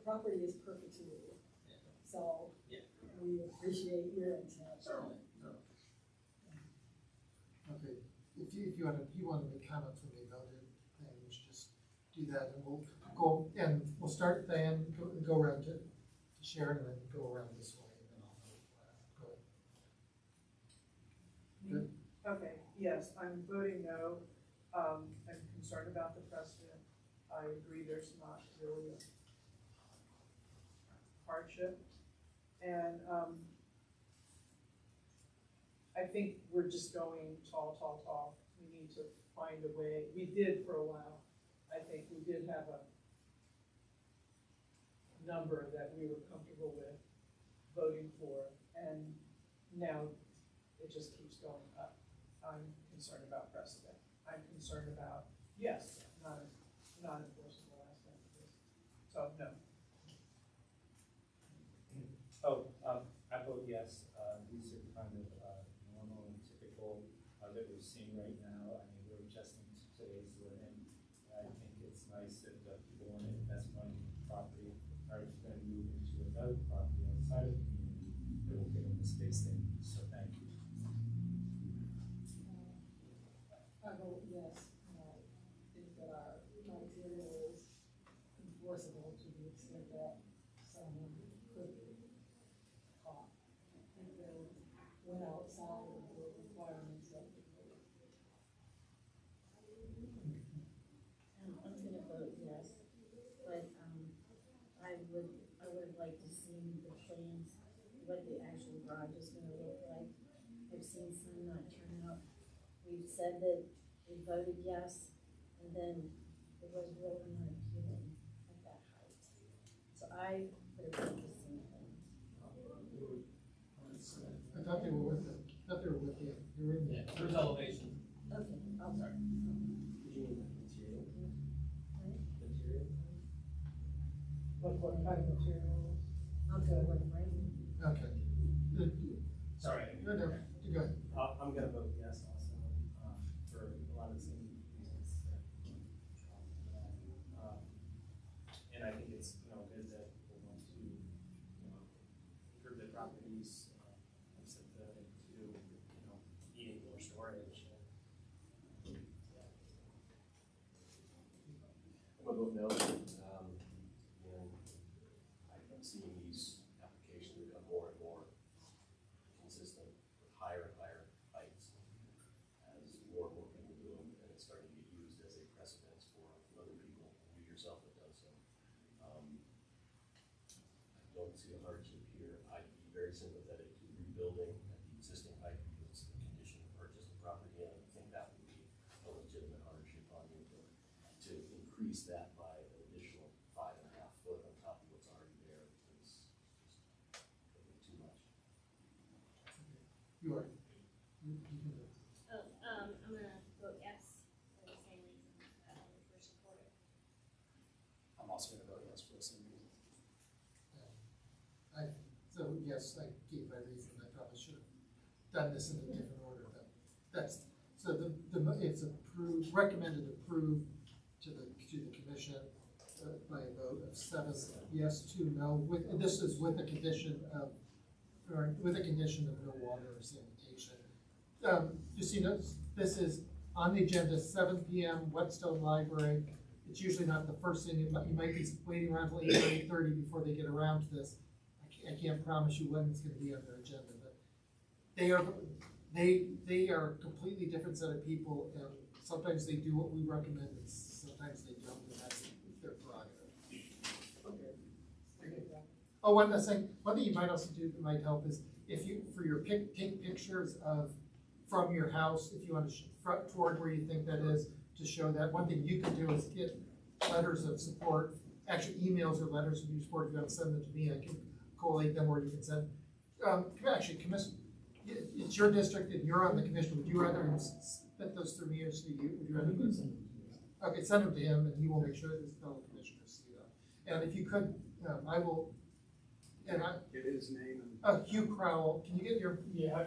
property is perpetuity, Yeah. so Yeah. we appreciate your intent. Certainly. Okay, if you want to make comments when they voted, then you should just do that, and we'll go, and we'll start then, go around to Sharon, and then go around this way, and then I'll go ahead. Good? Okay, yes, I'm voting no. I'm concerned about the precedent. I agree there's not really a hardship. And I think we're just going tall. We need to find a way. We did for a while. I think we did have a number that we were comfortable with voting for, and now it just keeps going up. I'm concerned about precedent. I'm concerned about, yes, non-enforceable aspect of this. So, no. Oh, I vote yes. These are kind of normal and typical that we're seeing right now. I mean, we're adjusting to today's living. I think it's nice that people want to invest money in property, or if they're going to move into another property outside of the community, they will give them the space they need. So thank you. I vote yes. I think that our criteria is enforceable to the extent that someone could be caught if they went outside of the requirements of the code. I'm gonna vote yes, but, I would have liked to see the plans, what the actual garage is gonna look like. I've seen some not turn out. We've said that we voted yes, and then it was really not appealing at that height. So I would have liked the same thing. I thought they were with it, they were in Yeah, there. there's elevation. Okay, I'll Sorry. Did you mean material? Material? What kind of materials? I'll go with Frank. Okay. Sorry. No, you go ahead. I'm gonna vote yes also, for a lot of the same reasons that, and I think it's, good that people want to, improve their properties, instead of, needing more storage. I'm gonna vote no. I'm seeing these applications become more and more consistent with higher and higher heights as more and more people do them, and it's starting to get used as a precedent for other people. You yourself have done so. I don't see a hardship here. I'd be very sympathetic to rebuilding at the existing height because it's the condition to purchase the property, and I think that would be a legitimate hardship on you to increase that by an additional 5.5 foot on top of what's already there is just too much. You are. You can do it. I'm gonna vote yes for the same reasons that I first supported. I'm also gonna vote yes for the same reason. So yes, I gave my reason. I probably should have done this in a different order, but that's, so it's approved, recommended approved to the commission by a vote of 7 yes, 2 no. This is with a condition of, or with a condition of no water or sanitation. You see, this is on the agenda, 7 p.m. Whetstone Library. It's usually not the first thing. You might be waiting around till 8 or 8:30 before they get around to this. I can't promise you when it's going to be on their agenda, but they are a completely different set of people, and sometimes they do what we recommend, and sometimes they don't, and that's their prerogative. Okay. Oh, one last thing. One thing you might also do that might help is if you, for your take pictures of from your house, if you want to front toward where you think that is, to show that. One thing you can do is get letters of support, actually emails or letters of support. If you want to send them to me, I can collate them, or you can send. Actually, commission. It's your district and you're on the commission. Would you rather spit those through me or to you? Would you rather? Okay, send them to him, and he will make sure that his fellow commissioners see them. And if you could, I will. And I Get his name and. Hugh Crowell. Can you get your? Yeah,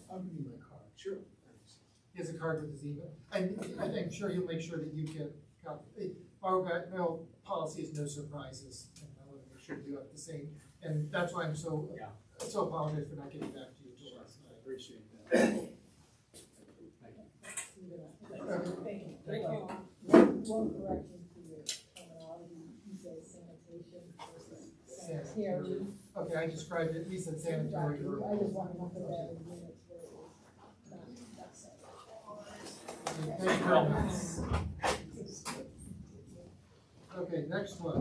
I'll give you my card. Sure. Thanks. He has a card with his email. And I'm sure he'll make sure that you get copy. Our policy is no surprises, and I want to make sure you have the same, and that's why I'm so, Yeah. so apologize for not getting back to you till last night. Appreciate that. Thank you. One correction to your terminology, you said sanitation versus sanitary. Okay, I described it, he said sanitary. I just wanted to put that in minutes where it was not said. Thank you very much. Okay, next one.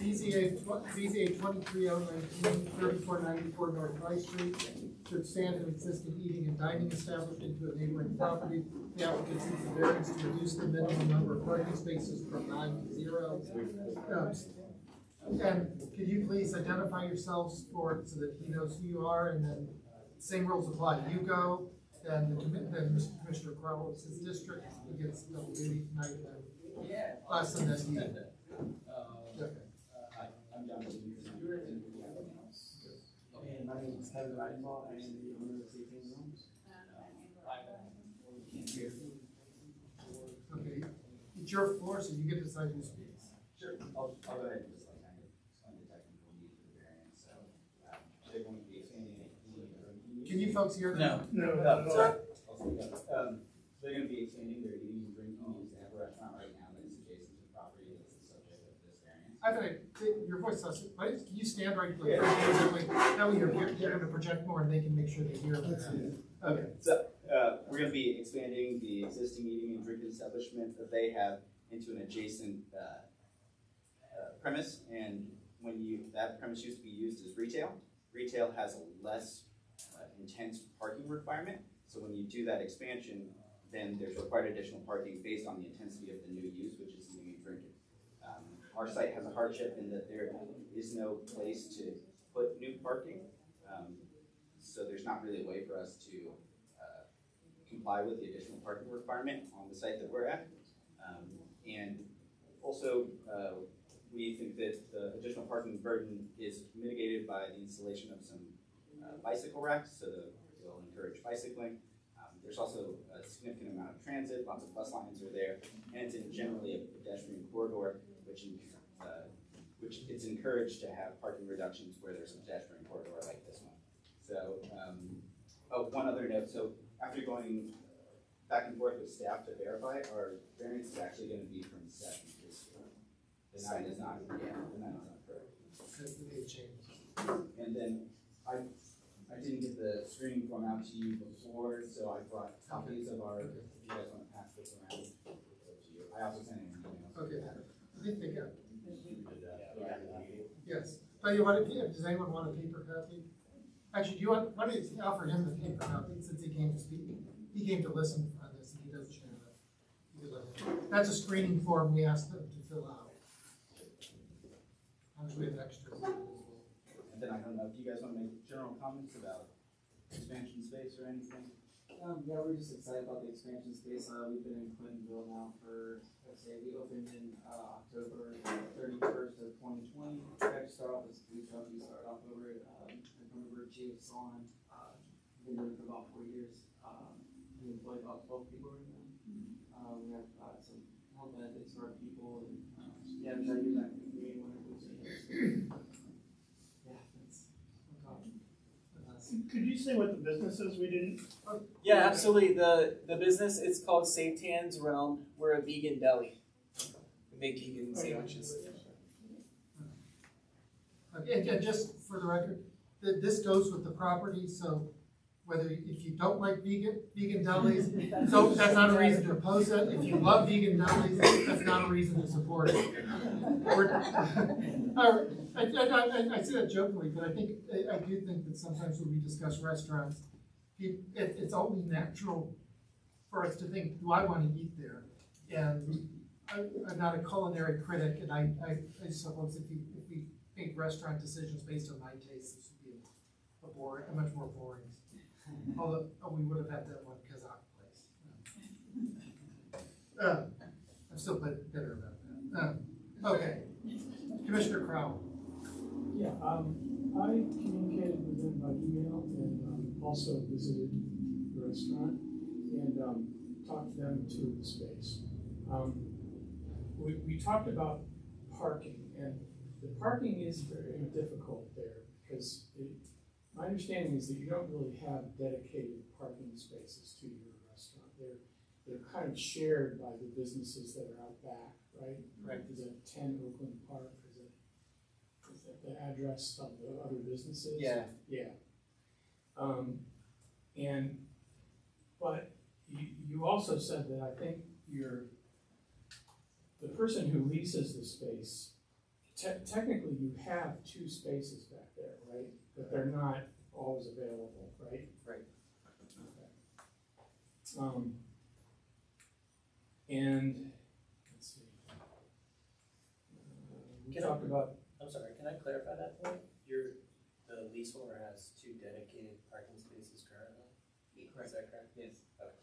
BZA 23019, 3494 North High Street, to expand an existing eating and dining establishment into a neighboring property. The applicant seeks a variance to reduce the minimum number of parking spaces from 9 to 0. And could you please identify yourselves so that he knows who you are, and then same rules apply. You go, then Commissioner Crowell, it's his district, he gets double duty tonight, and us, and then he. Okay. Hi, I'm John Stewart, and my name is Kevin Reidenbaugh. I am the owner of 18 Rooms. Okay, it's your floor, so you get to decide who speaks. Sure, I'll go ahead and just kind of explain the technical need for the variance. So, they're going to be expanding the Can you folks hear that? No, sorry. They're going to be expanding their eating and drinking use. They have a restaurant right now that's adjacent to the property that's the subject of this variance. I thought your voice sounds. Can you stand right there? That way you're going to project more, and they can make sure they hear that. Okay. So, we're going to be expanding the existing eating and drinking establishment that they have into an adjacent premise. And that premise used to be used as retail. Retail has a less intense parking requirement. So when you do that expansion, then there's required additional parking based on the intensity of the new use, which is eating and drinking. Our site has a hardship in that there is no place to put new parking. So there's not really a way for us to comply with the additional parking requirement on the site that we're at. And also, we think that the additional parking burden is mitigated by the installation of some bicycle racks, so they'll encourage bicycling. There's also a significant amount of transit, lots of bus lines are there, and it's generally a pedestrian corridor, which it's encouraged to have parking reductions where there's a pedestrian corridor like this one. So, one other note, so after going back and forth with staff to verify, our variance is actually going to be from 7 this year. The 9 is not, the 9 is not correct. That's the big change. And then I didn't get the screening form out to you before, so I brought copies of our, if you guys want to pass this around, it's up to you. I also sent in an email. Okay. I think they got it. Yeah. Yes. Tell you what, does anyone want a paper copy? Actually, why don't you offer him the paper copy since he came to speak? He came to listen on this and he doesn't share that. You could let him. That's a screening form we asked them to fill out. I'm sure we have extras. And then I don't know if you guys want to make general comments about expansion space or anything. Yeah, we're just excited about the expansion space. We've been in Clintonville now for, let's say, we opened in October 31st of 2020. We actually started off as a food truck. We started off over at River Chief Salon. Been doing it for about 4 years. We employ about 12 people right now. We have some health benefits for our people, and yeah, we try to use that in the community whenever we can. Yeah, that's Could you say what the business is? We didn't. Yeah, absolutely. The business, it's called Safe Hands Realm. We're a vegan deli. We make vegan sandwiches. Okay, and just for the record, this goes with the property, so whether, if you don't like vegan delis, so that's not a reason to oppose it. If you love vegan delis, that's not a reason to support it. I say that jokingly, but I do think that sometimes when we discuss restaurants, it's only natural for us to think, do I want to eat there? And I'm not a culinary critic, and I suppose if we make restaurant decisions based on my taste, this would be a much more boring. Although we would have had that one Kazakh place. I'm still bitter about that. Okay, Commissioner Crowell. Yeah, I communicated with them by email and also visited the restaurant and talked to them through the space. We talked about parking, and the parking is very difficult there, because my understanding is that you don't really have dedicated parking spaces to your restaurant. They're kind of shared by the businesses that are out back, right? Right. Is it 10 Oakland Park, is that the address of the other businesses? Yeah. Yeah. But you also said that I think the person who leases the space, technically you have 2 spaces back there, right? But they're not always available, right? Right. Okay. And, let's see. We talked about, I'm sorry, can I clarify that point? The leaseholder has 2 dedicated parking spaces currently? Is that correct? Yes. Okay.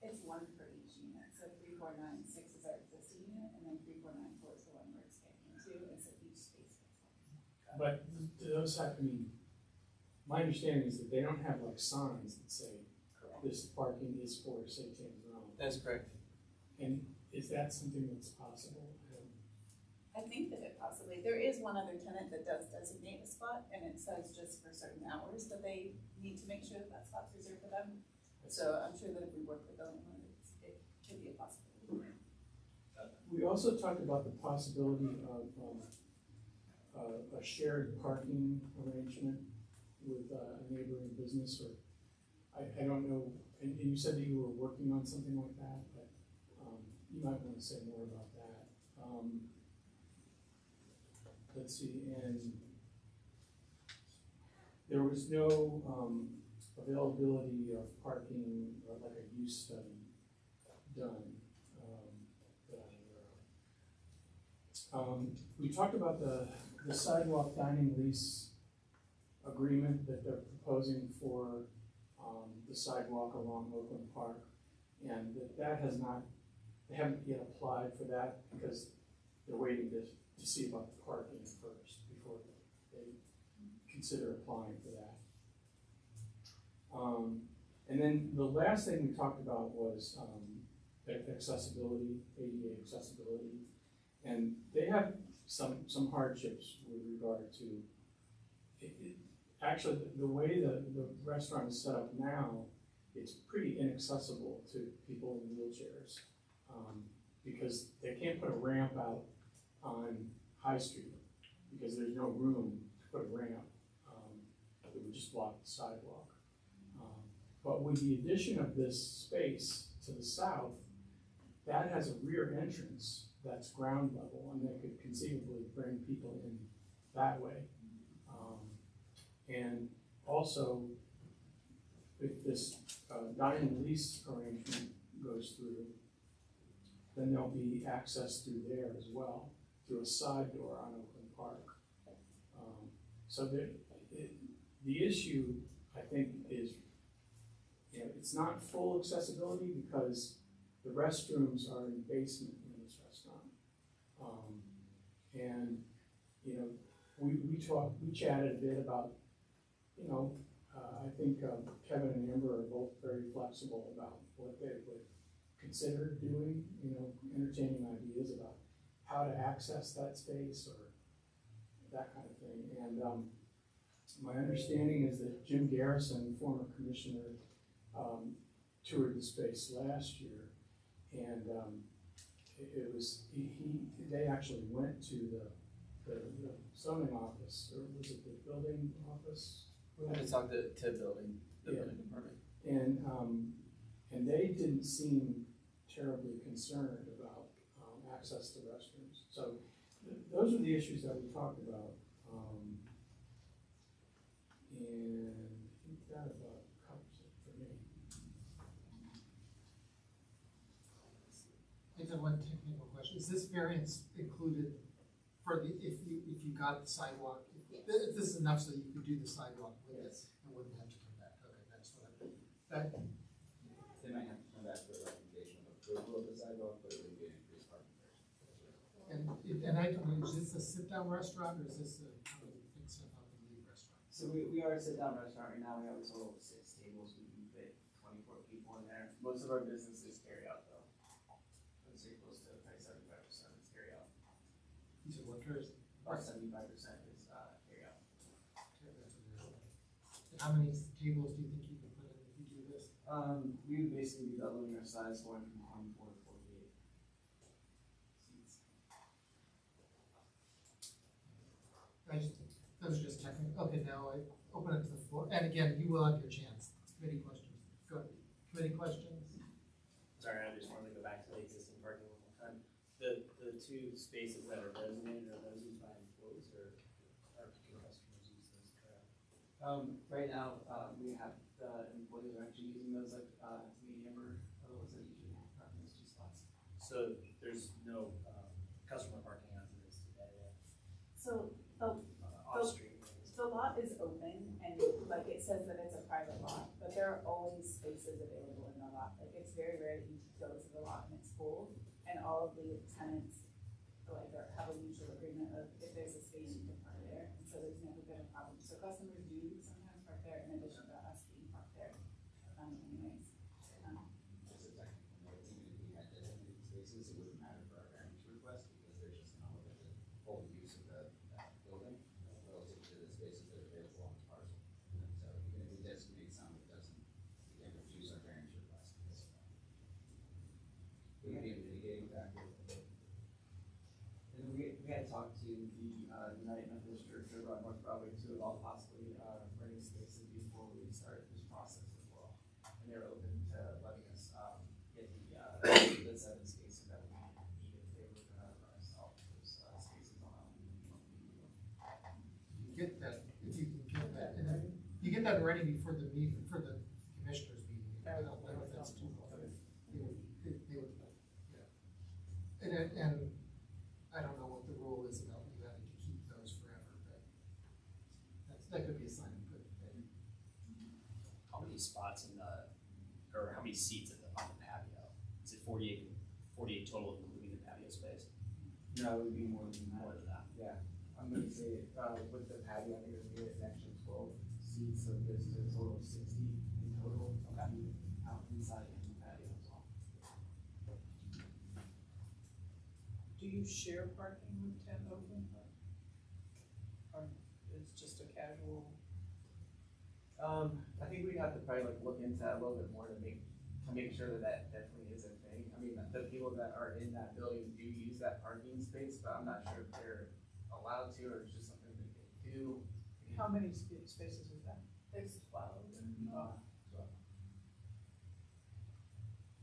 It's 1 for each unit, so 3496 is our existing unit, and then 3494 is the one we're expanding to, and so each space gets one. but do those have, I mean, my understanding is that they don't have like signs that say, this parking is for St. James Realm. That's correct. And is that something that's possible? I think that it possibly, there is one other tenant that does designate a spot, and it says just for certain hours that they need to make sure that that spot's reserved for them. So I'm sure that if we work with them, it could be a possibility. We also talked about the possibility of a shared parking arrangement with a neighboring business, or I don't know, and you said that you were working on something like that, but you might want to say more about that. Let's see, and there was no availability of parking, or like a use study done that I'm aware of. We talked about the sidewalk dining lease agreement that they're proposing for the sidewalk along Oakland Park, and that has not, they haven't yet applied for that because they're waiting to see about the parking first before they consider applying for that. And then the last thing we talked about was accessibility, ADA accessibility, and they have some hardships with regard to actually the way the restaurant is set up now. It's pretty inaccessible to people in wheelchairs because they can't put a ramp out on High Street because there's no room to put a ramp. It would just block the sidewalk. But with the addition of this space to the south, that has a rear entrance that's ground level, and they could conceivably bring people in that way. And also, if this dining lease arrangement goes through, then there'll be access through there as well, through a side door on Oakland Park. So the issue, I think, is it's not full accessibility because the restrooms are in the basement in this restaurant. And we chatted a bit about, I think Kevin and Amber are both very flexible about what they would consider doing, entertaining ideas about how to access that space or that kind of thing. And my understanding is that Jim Garrison, former commissioner, toured the space last year, and they actually went to the zoning office, or was it the building office? We had to talk to the building department. And they didn't seem terribly concerned about access to restrooms. So those are the issues that we talked about. And I think that about covers it for me. I have one technical question. Is this variance included for if you got the sidewalk? If this is enough so you could do the sidewalk with it and wouldn't have to come back? Okay, that's what They might have to come back for a recommendation of approval of the sidewalk, but it would be an increased parking there. And I don't know, is this a sit-down restaurant or is this a pick stuff up and leave restaurant? So we are a sit-down restaurant right now. We have a total of 6 tables. We can fit 24 people in there. Most of our business is carry out though. I would say close to probably 75% is carry out. curious. About 75% is carryout. And how many tables do you think you can put in if you do this? We would basically be doubling our size, going from 24 to 48 seats. Those are just technical. Okay, now I open it to the floor. And again, you will have your chance. Committee questions. Go ahead. Committee questions? Sorry, I just wanted to go back to the existing parking one more time. The two spaces that are designated, are those used by employees or can customers use those? Right now, we have employees are actually using those like medium or those that usually park in those two spots. So there's no customer parking as it is today So off street. the lot is open and like it says that it's a private lot, but there are always spaces available in the lot. Like it's very rare that you go to the lot and it's full, and all of the tenants like have a mutual agreement of if there's a space you can park there, and so there's never been a problem. So customers do sometimes park there in addition to us being parked there, anyways. Just a technical note, even if we had designated spaces, it wouldn't matter for our variance request because there's just no limit to full use of the building relative to the spaces that are available on the parcel. So even if we designate some, it doesn't, we can't refuse our variance request at this point. It would be a mitigating factor. And we had talked to the United Methodist Church over on North Broadway too about possibly renting spaces before we start this process as well. And they're open to letting us get the 7 spaces that we need if they were gonna run us out those spaces on our own. You get that, if you can get that, and then you get that ready before the meeting, for the commissioners meeting. I don't know if that's too long. They would, yeah. And I don't know what the rule is about you having to keep those forever, but that could be a sign of good faith. How many spots in the, or how many seats on the patio? Is it 48 total including the patio space? No, it would be more than that. More than that. Yeah, I'm gonna say, with the patio, I think it would be an extra 12 seats, so there's a total of 60 in total. Okay. Out inside and the patio as well. Do you share parking with 10 open? Or it's just a casual? I think we'd have to probably like look into that a little bit more to make sure that definitely is a thing. I mean, the people that are in that building do use that parking space, but I'm not sure if they're allowed to or it's just something that they do. How many spaces is that? There's 12.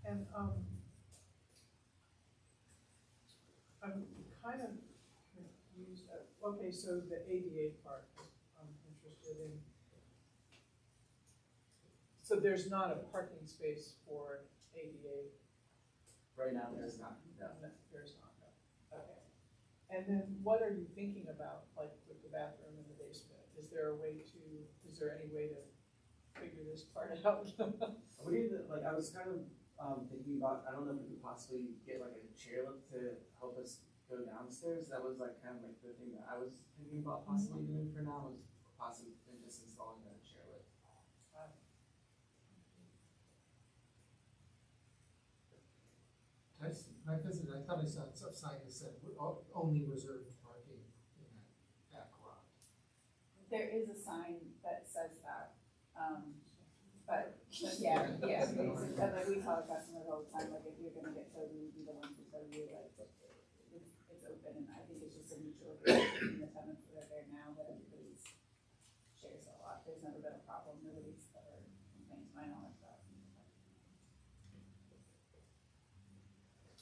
And I'm kind of confused. Okay, so the ADA part, I'm interested in. So there's not a parking space for ADA? Right now, there's not. No, there's not, no. Okay. And then what are you thinking about, like with the bathroom in the basement? Is there any way to figure this part out? What do you, like, I was kind of thinking about, I don't know if we could possibly get like a chairlift to help us go downstairs. That was like kind of like the thing that I was thinking about possibly doing for now, was possibly just installing a chairlift. When I visited, I thought I saw a sign that said only reserved parking in that garage. There is a sign that says that, but yeah, basically, like we tell our customers all the time, like if you're gonna get towed, we would be the ones to tow you, like it's open, and I think it's just a mutual agreement between the tenants that are there now, that everybody's shares a lot. There's never been a problem, nobody's ever complained to my knowledge about.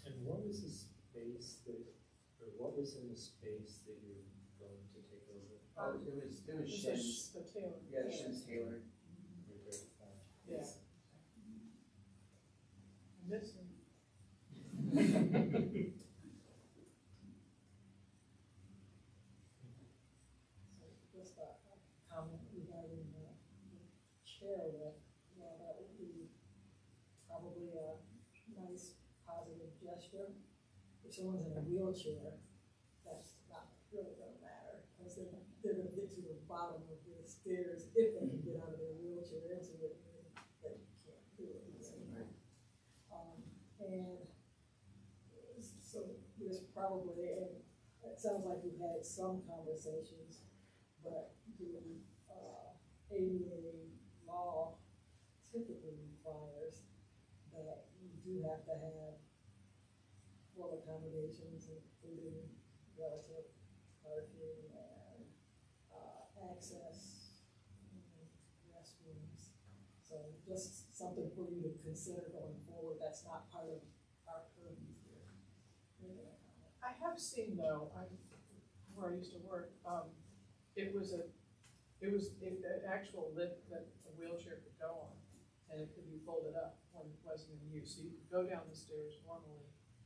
And what was the space or what was in the space that you're going to take over? It was It's Shins. the Taylor. Yeah, Shins Taylor. Yeah. Missing. Just a comment regarding the chairlift, that would be probably a nice positive gesture. If someone's in a wheelchair, that's not really gonna matter, because they're gonna get to the bottom of the stairs if they can get out of their wheelchair into it, and they can't do it. And so there's probably, and it sounds like we've had some conversations, but the, ADA law typically requires that you do have to have full accommodations, including relative parking and, access, restrooms. So just something for you to consider going forward, that's not part of our purview here. I have seen though, where I used to work, it was an actual lift that a wheelchair could go on, and it could be folded up when it wasn't in use. So you could go down the stairs normally,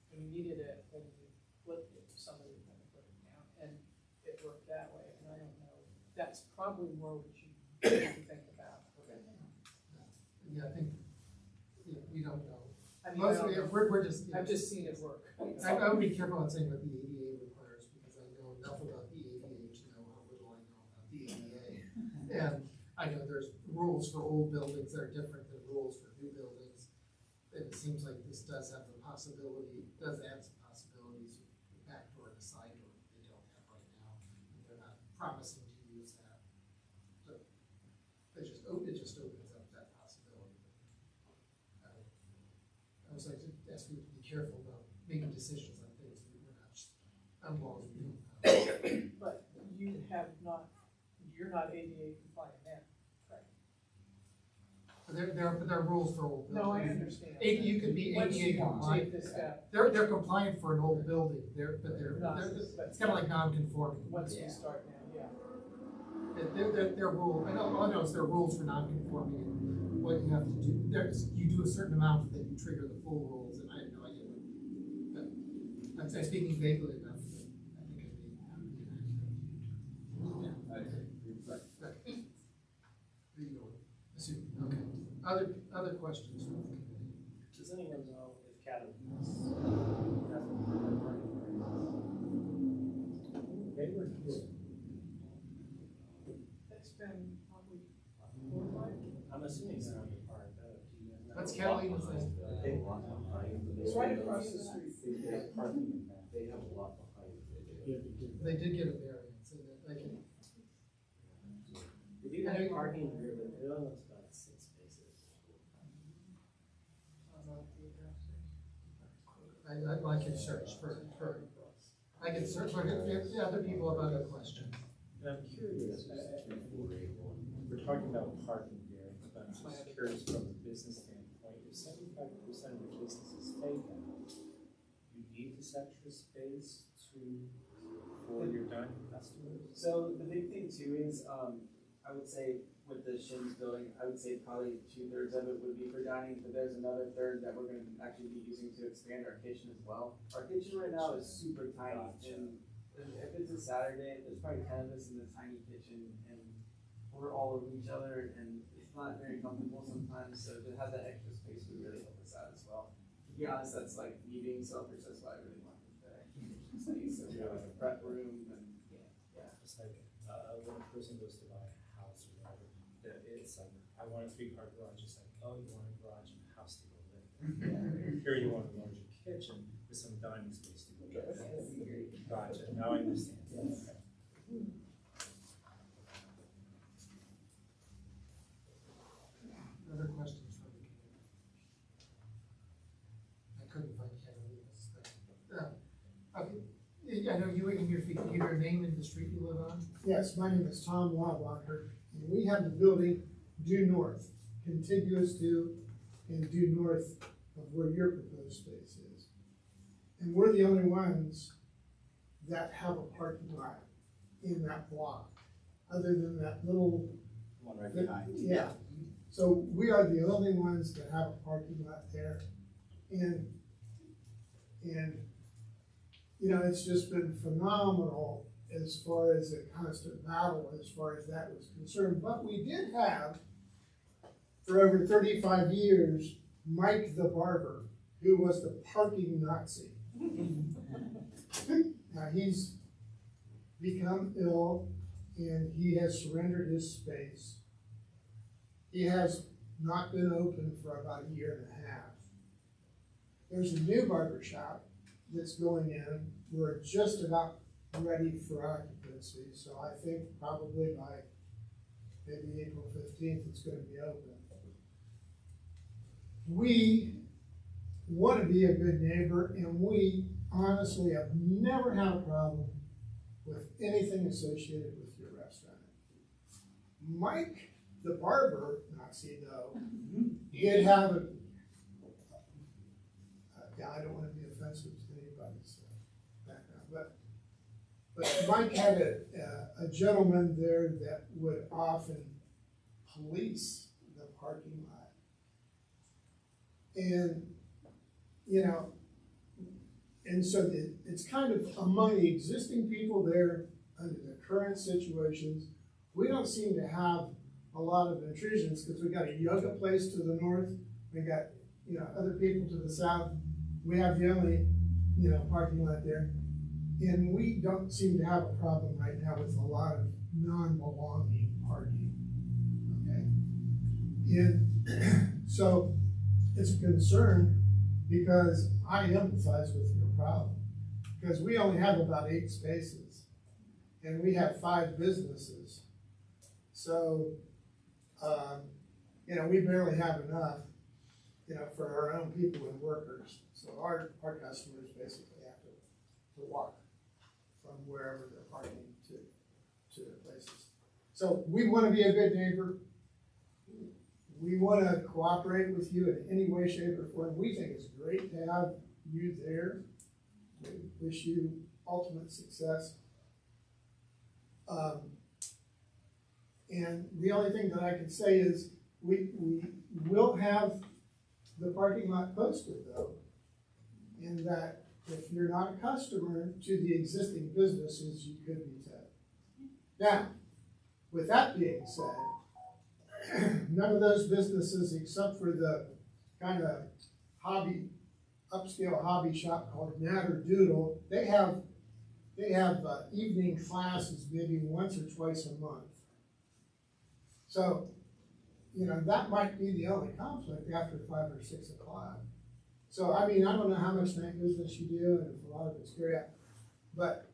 when you needed it, then you flipped it, somebody was gonna put it down, and it worked that way, and I don't know, that's probably more what you think about. Yeah, I think, we don't know. I mean, Most of it, we're just. I've just seen it work. I would be careful on saying what the ADA requires, because I know enough about the ADA to know how little I know about the ADA. And I know there's rules for old buildings that are different than rules for new buildings. And it seems like this does have the possibility, does add some possibilities with the back door and the side door that they don't have right now. And they're not promising to use that. So it just opens up that possibility. I was like to ask you to be careful about making decisions on things that we're not, on laws we don't know. But you have not, you're not ADA compliant now, right? But there are rules for old buildings. No, I understand. You could be Once you ADA compliant. take this step, They're compliant for an old building, Not- it's kind of like non-conforming. once we start now, yeah. Their rule, I know, all I know is there are rules for non-conforming and what you have to do. You do a certain amount, then you trigger the full rules, and I have no idea what. But I'm speaking vaguely enough, that I think I'd be. Yeah. Okay. Okay. Other questions from the committee? Does anyone know if Cadam has they were here? It's been probably 4 or 5 years. I'm assuming it's not your part, do you guys know? That's Catalina's thing. It's right across the street. They have parking in that, they have a lot behind it. They did get a variance, and they can. They do have parking here, but it only looks about 6 spaces. I can search for, I can search for, if other people have other questions. And I'm curious, we're talking about parking here, but I'm just curious from a business standpoint, if 75% of the business is taken, you need this extra space for your dining customers? So the big thing too is, I would say with the Shins building, I would say probably 2/3 of it would be for dining, but there's another third that we're gonna actually be using to expand our kitchen as well. Our kitchen right now is super tiny, and if it's a Saturday, there's probably 10 of us in the tiny kitchen, and we're all over each other, and it's not very comfortable sometimes, so to have that extra space would really help us out as well. To be honest, that's like me being selfish, that's why I really want the kitchen space, so we have like a prep room, and Just like, when a person goes to buy a house or whatever, it's like, I want a 3-car garage, it's like, oh, you want a garage and a house to go live in. Here you want a larger kitchen with some dining space to go live in. Gotcha, now I understand. Okay. Other questions from the committee? I couldn't find Catalina's thing. Okay, I know you, if you could give your name and the street you live on? Yes, my name is Tom Wadwacker, and we have the building due north, contiguous to and due north of where your proposed space is. And we're the only ones that have a parking lot in that block, other than that little. One right behind. Yeah, so we are the only ones that have a parking lot there. And you know, it's just been phenomenal as far as a constant battle as far as that was concerned. But we did have, for over 35 years, Mike the barber, who was the parking Nazi. Now he's become ill and he has surrendered his space. He has not been open for about 1.5 years. There's a new barber shop that's going in. We're just about ready for occupancy, so I think probably by maybe April 15th, it's gonna be open. We want to be a good neighbor, and we honestly have never had a problem with anything associated with your restaurant. Mike, the barber, not see though, did have a, yeah, I don't want to be offensive to anybody's background, but Mike had a gentleman there that would often police the parking lot. And, you know, and so it's kind of among the existing people there under the current situations, we don't seem to have a lot of intrusions because we got a yoga place to the north, we got, you know, other people to the south. We have the only, you know, parking lot there. And we don't seem to have a problem right now with a lot of non-belonging parking, okay? And so it's a concern because I empathize with your problem. Because we only have about 8 spaces and we have 5 businesses. So, you know, we barely have enough, you know, for our own people and workers. So our customers basically have to walk from wherever they're parking to their places. So we want to be a good neighbor. We want to cooperate with you in any way, shape, or form. We think it's great to have you there. We wish you ultimate success. And the only thing that I can say is we will have the parking lot posted though, in that if you're not a customer to the existing businesses, you could be tagged. Now, with that being said, none of those businesses, except for the kind of upscale hobby shop called Natter Doodle, they have evening classes maybe once or twice a month. So, you know, that might be the only conflict after 5 or 6 o'clock. So, I mean, I don't know how much night business you do, and if a lot of it's carry out, but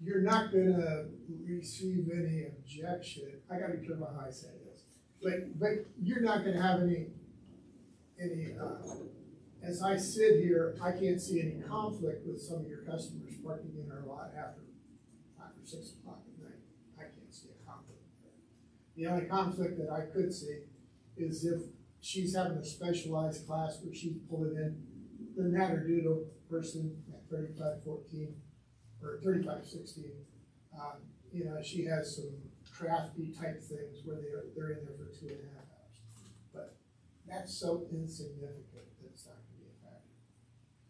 you're not gonna receive any objection. I gotta be careful how I say this, but you're not gonna have any. As I sit here, I can't see any conflict with some of your customers parking in our lot after 5 or 6 o'clock at night. I can't see a conflict there. The only conflict that I could see is if she's having a specialized class where she's pulling in the Natter Doodle person at 3514 or 3516. You know, she has some crafty type things where they're in there for 2.5 hours. But that's so insignificant that it's not going to be a factor.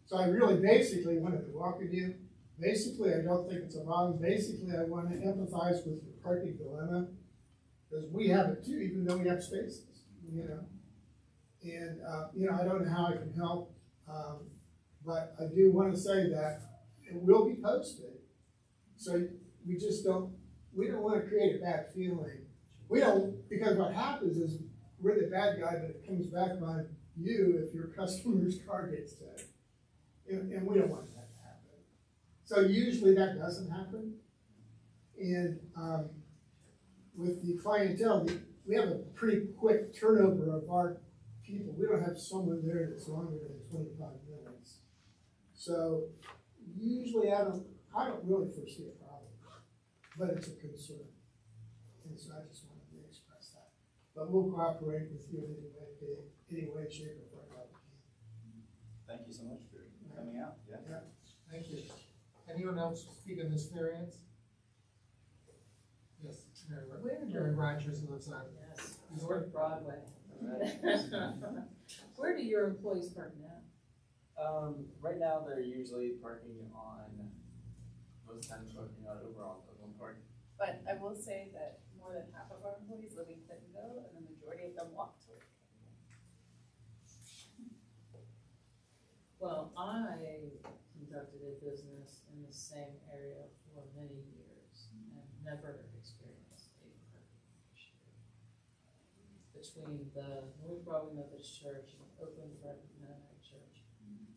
So I really basically wanted to welcome you. Basically, I don't think it's a problem. Basically, I want to empathize with your parking dilemma because we have it too, even though we have spaces, you know. And, you know, I don't know how I can help, but I do want to say that it will be posted. So we don't want to create a bad feeling. Because what happens is we're the bad guy, but it comes back on you if your customer's car gets tagged. And we don't want that to happen. So usually that doesn't happen. And with the clientele, we have a pretty quick turnover of our people. We don't have someone there that's longer than 25 minutes. So usually I don't really foresee a problem, but it's a concern. And so I just wanted to express that. But we'll cooperate with you in any way, shape, or form that we can. Thank you so much for coming out. Yeah. Thank you. Anyone else speak on this variance? Yes, Mary Rogers lives on. Yes, North Broadway. Where do your employees park now? Right now, they're usually parking on, most times parking on overall Oakland Park. But I will say that more than half of our employees live in Clintonville, and the majority of them walk to work. Well, I conducted a business in the same area for many years and never experienced a parking issue. Between the North Broadway Methodist Church and Oakland Mennonite Church.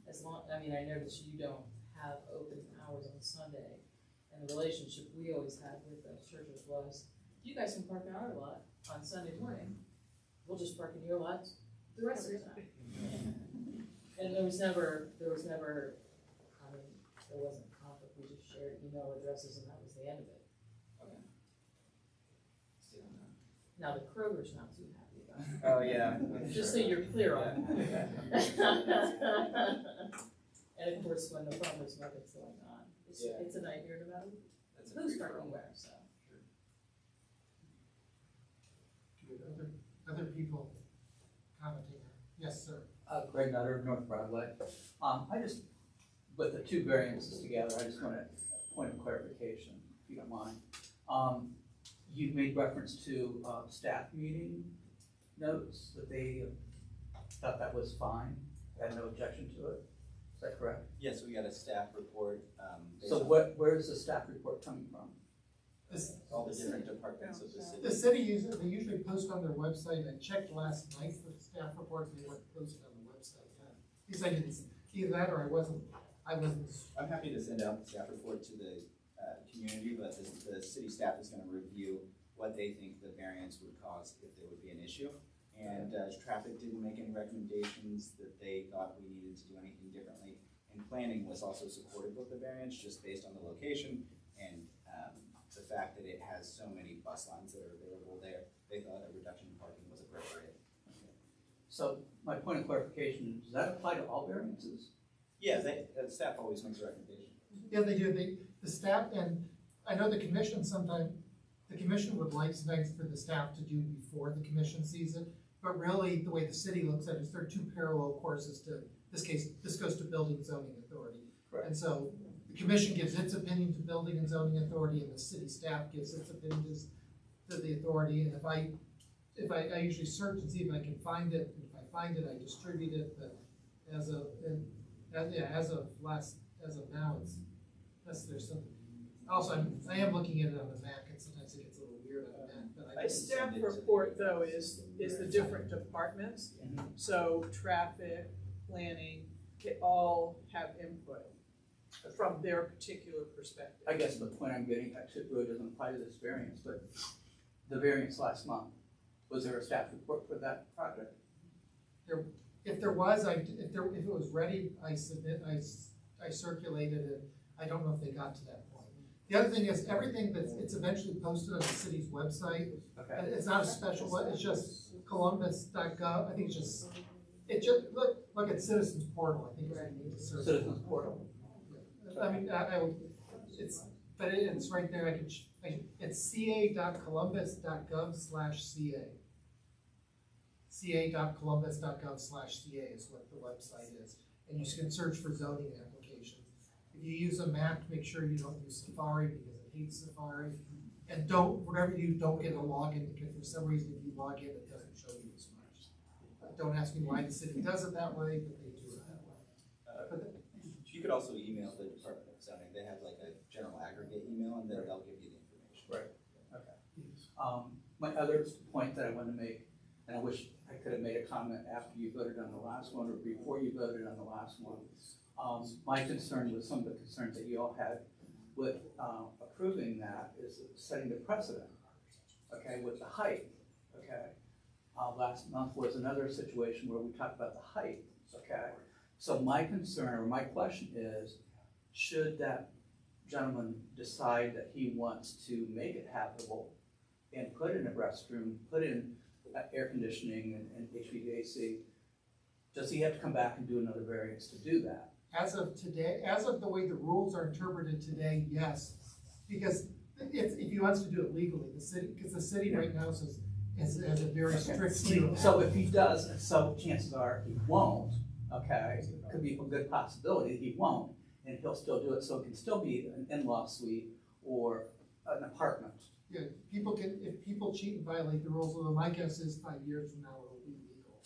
I noticed you don't have open hours on Sunday, And the relationship we always had with the churches was, you guys can park in our lot on Sunday morning, we'll just park in your lot the rest of the time. And there was never, I mean, there wasn't conflict, we just shared email addresses and that was the end of it. Okay. Now, the Kroger's not too happy about it. Oh, yeah. Just so you're clear on that. And of course, when the farmer's market's going on, it's a nightmare no matter who's parking where, so. Good. Other people commenting? Yes, sir. Greg Nutter, North Broadway. I just, with the two variances together, I just want a point of clarification, if you don't mind. You made reference to staff meeting notes, that they thought that was fine, had no objection to it. Is that correct? Yes, we got a staff report. So where is the staff report coming from? All the different departments of the city. The city they usually post on their website. I checked last night for the staff reports, they weren't posted on the website yet. Because I didn't, either that or I wasn't. I'm happy to send out the staff report to the community, but the city staff is gonna review what they think the variance would cause if there would be an issue. And traffic didn't make any recommendations that they thought we needed to do anything differently. And planning was also supportive of the variance, just based on the location and the fact that it has so many bus lines that are available there. They thought a reduction in parking was appropriate. Okay. So my point of clarification, does that apply to all variances? Yeah, the staff always makes a recommendation. Yeah, they do. The staff, and I know the commission sometimes, the commission would like sometimes for the staff to do before the commission sees it. But really, the way the city looks at it is there are two parallel courses to this case. This goes to Building and Zoning Authority. Right. And so the commission gives its opinion to Building and Zoning Authority, and the city staff gives its opinion to the authority. And if I usually search and see if I can find it, and if I find it, I distribute it. But as of now, unless there's something. Also, I am looking at it on the Mac, and sometimes it gets a little weird on the Mac. But A staff report, though, is the different departments. So traffic, planning, all have input from their particular perspective. I guess the point I'm getting at, it really doesn't apply to this variance, but the variance last month, was there a staff report for that project? If there was, if it was ready, I circulated it. I don't know if they got to that point. The other thing is everything it's eventually posted on the city's website. Okay. It's not a special one. It's just columbus.gov. I think it's just look at Citizens Portal. I think is what you need to search. Citizens Portal. I mean, it's right there. It's ca.columbus.gov/ca. ca.columbus.gov/ca is what the website is, and you can search for zoning applications. If you use a Mac, make sure you don't use Safari because it hates Safari. And don't get a login, because for some reason if you log in, it doesn't show you as much. Don't ask me why the city does it that way, but they do it that way. You could also email the Department of Zoning. They have like a general aggregate email, and then they'll give you the information. Right. Okay. My other point that I want to make, and I wish I could have made a comment after you voted on the last one or before you voted on the last one. My concern with some of the concerns that you all had with approving that is setting the precedent, okay, with the height, okay. Last month was another situation where we talked about the height, okay. So my concern or my question is, should that gentleman decide that he wants to make it habitable and put in a restroom, put in air conditioning and HVAC, does he have to come back and do another variance to do that? As of today, as of the way the rules are interpreted today, yes. Because if he wants to do it legally, because the city right now has a very strict view. So if he does, so chances are he won't, okay? It could be a good possibility he won't, and he'll still do it, so it can still be an in-law suite or an apartment. Yeah, if people cheat and violate the rules, although my guess is 5 years from now it'll be legal.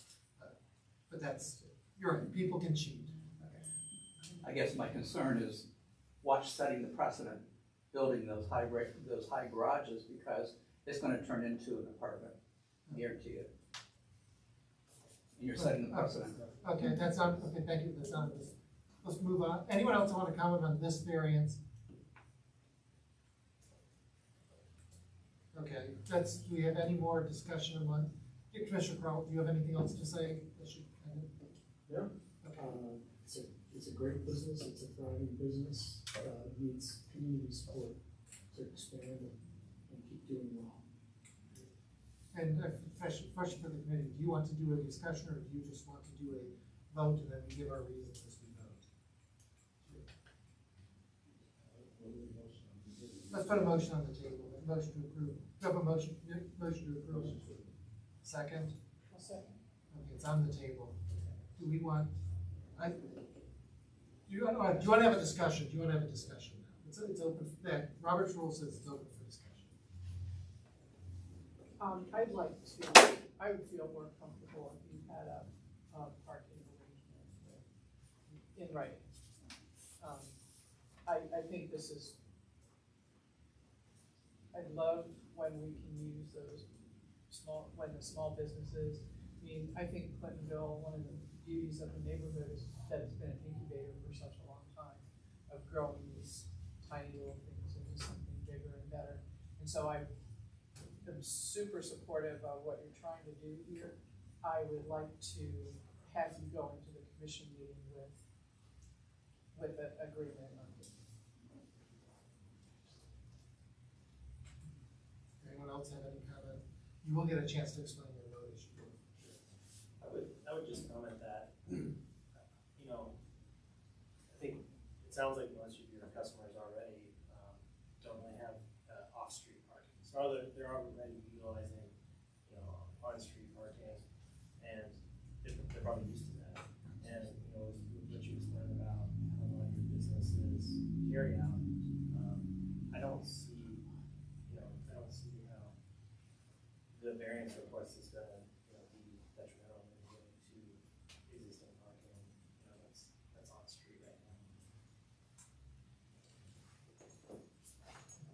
But you're right, people can cheat. I guess my concern is watch setting the precedent, building those high garages, because it's going to turn into an apartment, guarantee it. And you're setting the precedent. Okay, okay, thank you. Let's move on. Anyone else want to comment on this variance? Okay, do we have any more discussion on, Commissioner Crowell, do you have anything else to say? Yeah. Okay. It's a great business, it's a thriving business, needs community support to expand and keep doing well. And question for the committee, do you want to do a discussion, or do you just want to do a vote and then we give our reasons as we vote? Let's put a motion on the table, a motion to approve. Do you have a motion, motion to approve? Second? I'll second. Okay, it's on the table. Do we want, do you want to have a discussion? Do you want to have a discussion now? It's open, Robert's rule says it's open for discussion. I would feel more comfortable if you had a parking arrangement in writing. I think this is, I love when we can use those when the small businesses, I mean, I think Clintonville, one of the beauties of the neighborhood is that it's been an incubator for such a long time of growing these tiny little things into something bigger and better. And so I'm super supportive of what you're trying to do here. I would like to have you go into the commission meeting with an agreement on it. Anyone else have any comment? You will get a chance to explain your vote issue. I would just comment that, you know, I think it sounds like most of your customers already don't really have off-street parking. So they're already utilizing, you know, on-street parking, and they're probably used to that. And, you know, what you explained about how a lot of your business is carry out, I don't see how the variance request is gonna, you know, be detrimental in any way to existing parking, you know, that's on the street right now.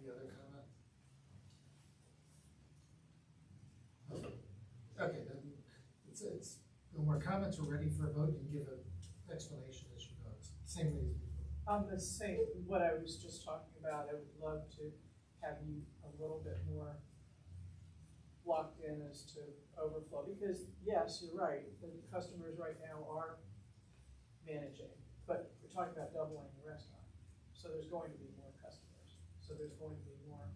Any other comment? Okay, then it's no more comments. We're ready for a vote. You can give an explanation as you vote. Same way as before. On the same, what I was just talking about, I would love to have you a little bit more locked in as to overflow, because yes, you're right, the customers right now are managing, but we're talking about doubling the restaurant. So there's going to be more customers. So there's going to be more,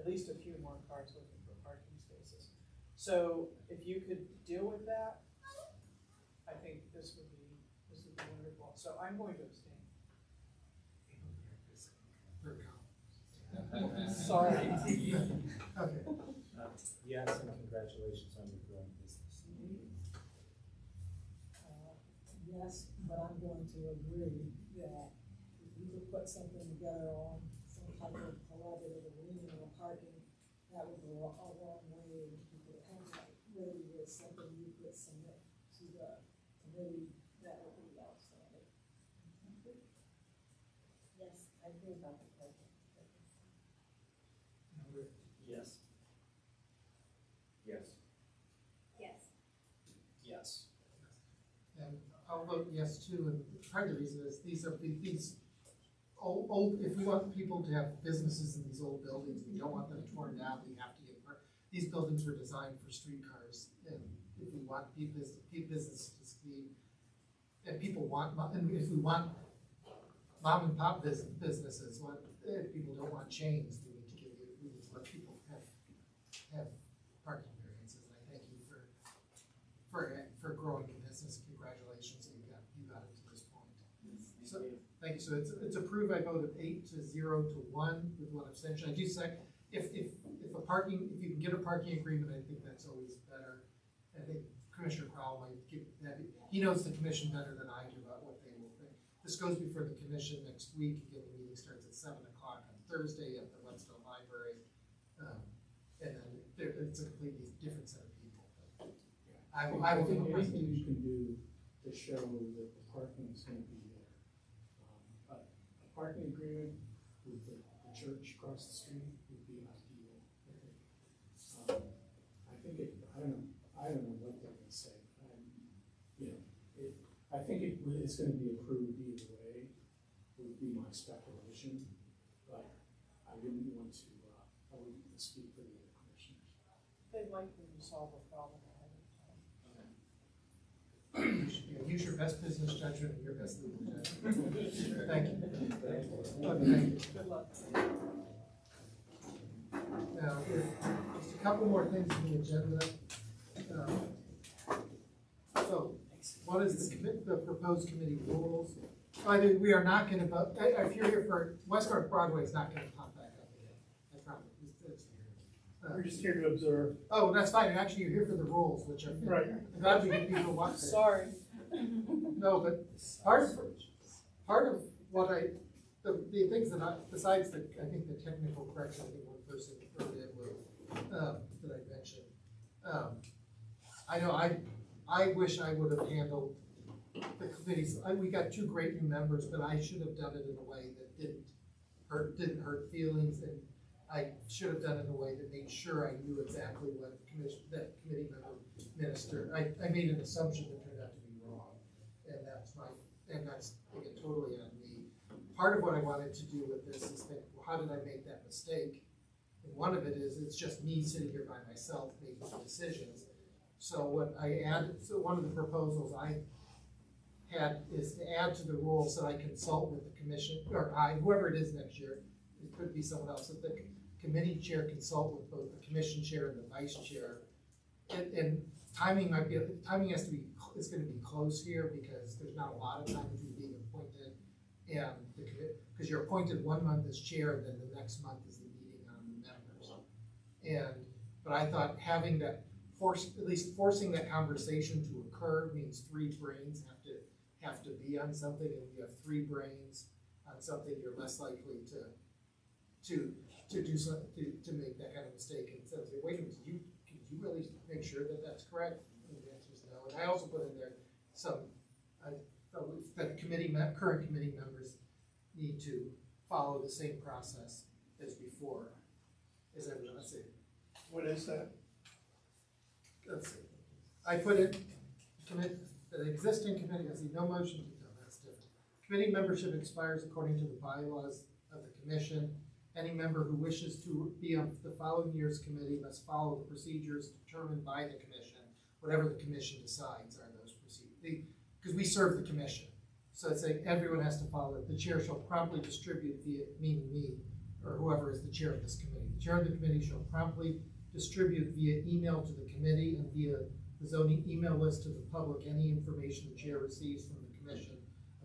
at least a few more cars looking for parking spaces. So if you could deal with that, I think this would be wonderful. So I'm going to abstain. Sorry. Okay. Yes, and congratulations on your growing business. Yes, but I'm going to agree that if we could put something together on some type of collaborative agreement on parking, that would go a long way, and you could have that ready with something you could submit to the committee, that would be outstanding. Yes, I agree about the parking. Yes. Yes. Yes. Yes. And I'll vote yes too, and part of the reason is these old, if we want people to have businesses in these old buildings, we don't want them torn down, we have to get, these buildings were designed for streetcars, and if we want businesses to be, and people want, and if we want mom and pop businesses, if people don't want chains, we need to let people have parking variances, and I thank you for growing your business. Congratulations, you got it to this point. So, thank you. So it's approved. I vote of 8-0 to 1 with 1 abstention. I do say if you can get a parking agreement, I think that's always better. I think Commissioner Crowell might give that. He knows the commission better than I do about what they will think. This goes before the commission next week. Again, the meeting starts at 7 o'clock on Thursday at the Whetstone Library. And then it's a completely different set of people. I think anything you can do to show that the parking is going to be there. A parking agreement with the church across the street would be ideal. I think I don't know what they're going to say. I think it's going to be approved either way, would be my speculation, but I wouldn't want to speak for the other commissioners. They like when you solve a problem ahead of time. Yeah, use your best business judgment and your best legal judgment. Thank you. Okay. Good luck. Now, just a couple more things on the agenda. So, what is the proposed committee rules? We are not gonna vote, if you're here for, West North Broadway is not gonna pop back up again. I promise. We're just here to observe. Oh, that's fine, actually, you're here for the rules, which are. Right. I'm glad we get people watching. Sorry. No, but part of what the things that besides I think the technical correction, I think one person wrote in with, that I mentioned. I know I wish I would have handled the committees. We got two great new members, but I should have done it in a way that didn't hurt feelings, and I should have done it in a way that made sure I knew exactly what that committee member ministered. I made an assumption that turned out to be wrong, and that's again totally on me. Part of what I wanted to do with this is think, well, how did I make that mistake? And one of it is it's just me sitting here by myself making the decisions. So what I added, so one of the proposals I had is to add to the rules that I consult with the commission, or whoever it is next year, it could be someone else, that the committee chair consult with both the commission chair and the vice chair. And timing has to be, it's gonna be close here because there's not a lot of time between being appointed and because you're appointed 1 month as chair and then the next month is the meeting on the members. But I thought having that at least forcing that conversation to occur means 3 brains have to be on something, and when you have 3 brains on something, you're less likely to do something, to make that kind of mistake and say, wait a minute, can you really make sure that that's correct? And the answer is no. And I also put in there that current committee members need to follow the same process as before, as everyone else. What is that? Let's see. I put in the existing committee, I see no motion to no, that's different. Committee membership expires according to the bylaws of the commission. Any member who wishes to be on the following year's committee must follow the procedures determined by the commission. Whatever the commission decides are those procedures. Because we serve the commission. So it's like everyone has to follow it. The chair shall promptly distribute meaning me, or whoever is the chair of this committee. The chair of the committee shall promptly distribute via email to the committee and via the zoning email list to the public any information the chair receives from the commission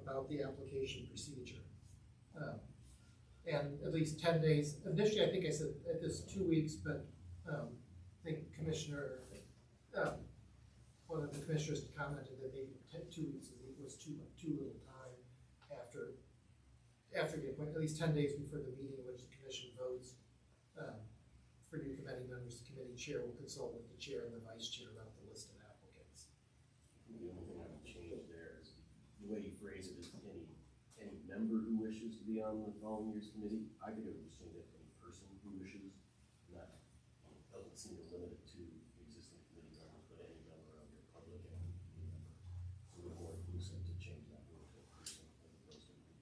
about the application procedure. And at least 10 days. Initially, I think I said at this 2 weeks, but I think one of the commissioners commented that maybe 2 weeks was too little time after the appointment, at least 10 days before the meeting in which the commission votes. For new committee members, the committee chair will consult with the chair and the vice chair about the list of applicants. The only thing I would change there is the way you phrase it is any member who wishes to be on the following year's committee. I could have just changed it to any person who wishes. And that doesn't seem to limit it to existing committee members, but any member of your public and committee member. So we're more inclusive to change that word to a person as opposed to me.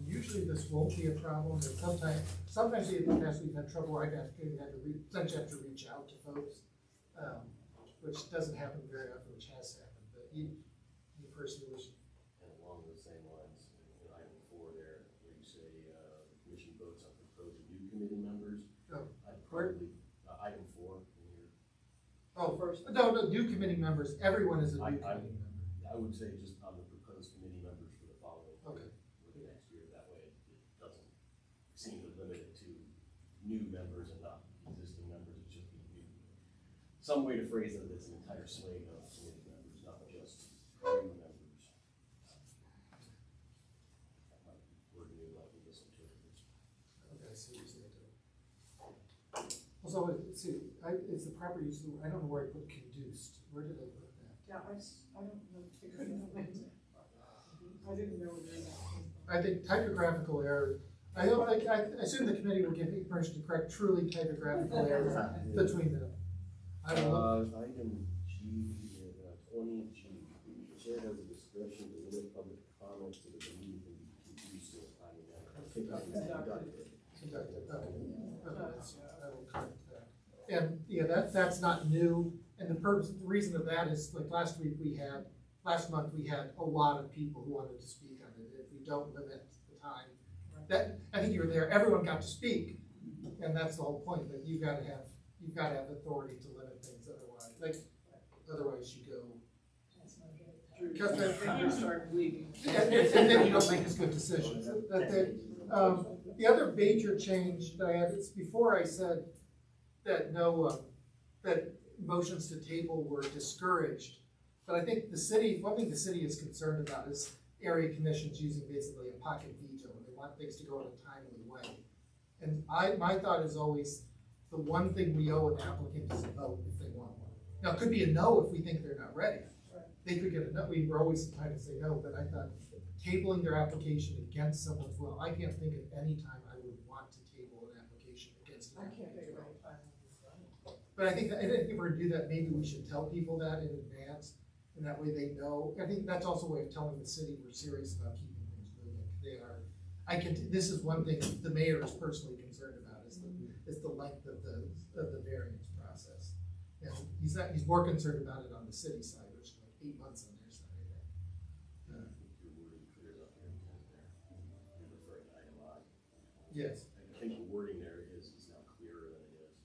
Usually this won't be a problem, but sometimes in the past we've had trouble. I've essentially have to reach out to folks, which doesn't happen very often, which has happened. But any person who wishes. And along those same lines, in item 4 there, where you say the commission votes on proposed new committee members. Oh, I'd probably item 4 in your. Oh, first. No, new committee members. Everyone is a new committee member. I would say just on the proposed committee members for the following. Okay. For the next year, that way it doesn't seem to limit it to new members and not existing members. It's just new. Some way to phrase it, it's an entire slate of committee members, not just new members. That might be wording it like we misinterpreted. Okay, so you say it. Also, let's see, is the proper use of, I don't know where I put conduced. Where did I put that? Yeah, I don't know, figure it out. I didn't know where that came from. I think typographical errors. I assume the committee will give me permission to correct truly typographical errors between them. I will look. Item G, 20G, the chair has the discretion to limit public comment to the meeting can be conducive in a timely manner. I think that was conducted. conducted, okay. I will correct that. And, yeah, that's not new, and the reason of that is, like, last month we had a lot of people who wanted to speak on it. If we don't limit the time, that, I think you were there, everyone got to speak, and that's the whole point, that you've gotta have authority to limit things, otherwise you go. Because then you start bleeding. And then you don't make as good decisions. The other major change that I had is before I said that that motions to table were discouraged. But I think one thing the city is concerned about is area commissions using basically a pocket veto, and they want things to go in a timely way. And my thought is always, the one thing we owe an applicant is a vote if they want one. Now, it could be a no if we think they're not ready. They could get a no, we were always trying to say no, but I thought tabling their application against someone's will, I can't think of any time I would want to table an application against an I can't think applicant. of any time. But I think if we're gonna do that, maybe we should tell people that in advance, and that way they know. I think that's also a way of telling the city we're serious about keeping things moving. This is one thing the mayor is personally concerned about, is the length of the variance process. And he's more concerned about it on the city side, which is like 8 months on their side. Your wording clears up your intent there. You're referring to IMI. Yes. I think the wording there is now clearer than it is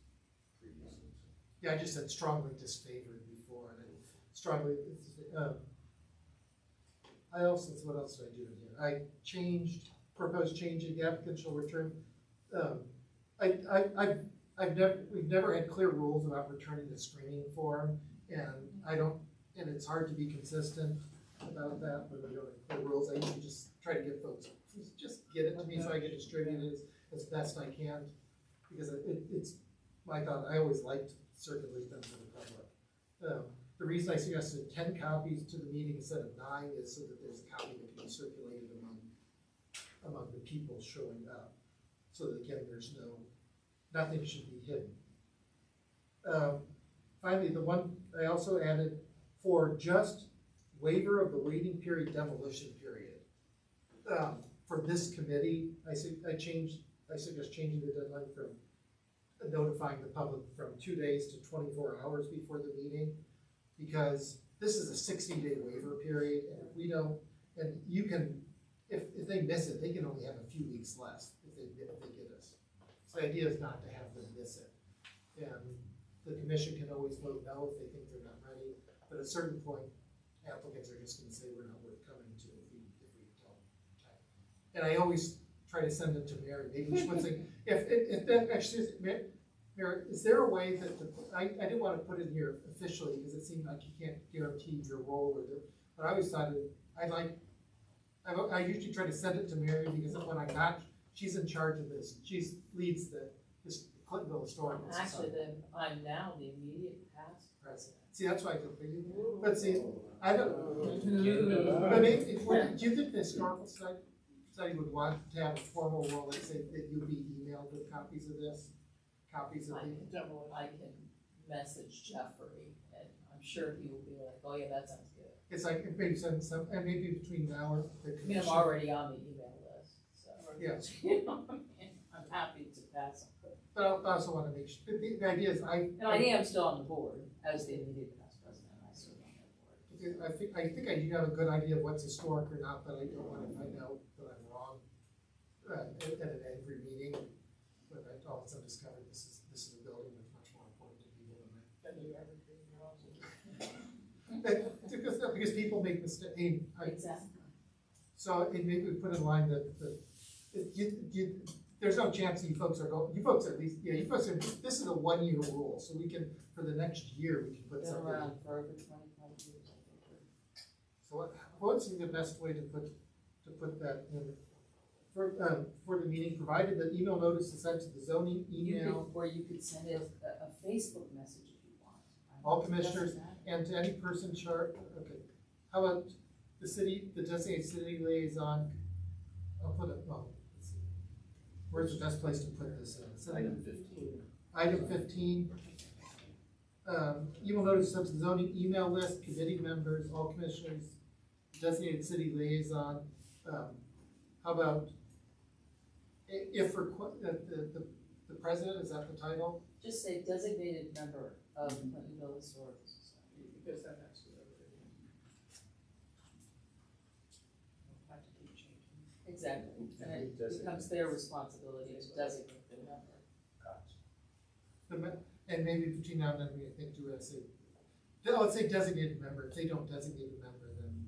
previously. Yeah, I just said strongly disfavored before, and strongly, what else did I do in here? I proposed changing the applicant shall return. We've never had clear rules about returning the screening form, and it's hard to be consistent about that, but we don't have clear rules. I usually just try to get folks, just get it to me so I can distribute it as best I can, because it's my thought. I always liked circulating them to the public. The reason I suggested 10 copies to the meeting instead of 9 is so that there's a copy that can be circulated among the people showing up, so that again, nothing should be hidden. Finally, the one I also added for just waiver of the waiting period, demolition period. For this committee, I suggest changing the deadline from notifying the public from 2 days to 24 hours before the meeting, because this is a 60-day waiver period, and if we don't, and you can, if they miss it, they can only have a few weeks less if they get us. So the idea is not to have them miss it. And the commission can always vote no if they think they're not ready, but at a certain point, applicants are just gonna say we're not worth coming to if we don't. And I always try to send it to Mary, maybe she would say, if that actually, Mary, is there a way that I didn't want to put it here officially because it seemed like you can't guarantee your role with it, but I always thought I usually try to send it to Mary because when I'm not, she's in charge of this. She leads this Clintonville Historical Society. Actually, then I'm now the immediate past president. See, that's why I did for you. But see, I don't. But maybe, do you think the Historical Society would want to have a formal role, like say that you be emailed with copies of this? Copies of the. I can message Jeffrey, and I'm sure he will be like, oh yeah, that sounds good. It's like, maybe send some, and maybe between now and the I mean, I'm commission. already on the email list, so. Yeah. You know, I'm happy to pass on. But I also want to make sure, the idea is And I am still on the board as the immediate past president. I serve on that board. I think I do have a good idea of what's historic or not, but I don't want to find out that I'm wrong at an angry meeting. But I all of a sudden discovered this is a building that's much more important to people than Then you ever do your own. because people make mistakes. Exactly. So maybe we put in line that there's no chance you folks at least, you folks are, this is a 1-year rule, so we can, for the next year, we can put Been something. around for over 25 years, I think. So what's the best way to put that in? For the meeting, provided that email notice is sent to the zoning email. Or you could send it a Facebook message if you want. All commissioners and to any person okay. How about the designated city liaison? I'll put it, let's see. Where's the best place to put this in? Item 15. Item 15. Email notice sent to the zoning email list, committee members, all commissioners, designated city liaison. How about if the president, is that the title? Just say designated member of the Clintonville Historical Society. Because then that's what everybody. Have to keep changing. Exactly, and it Designate. becomes their responsibility to designate the member. Gotcha. And maybe between now and then, we think to say, let's say designated member. If they don't designate a member, then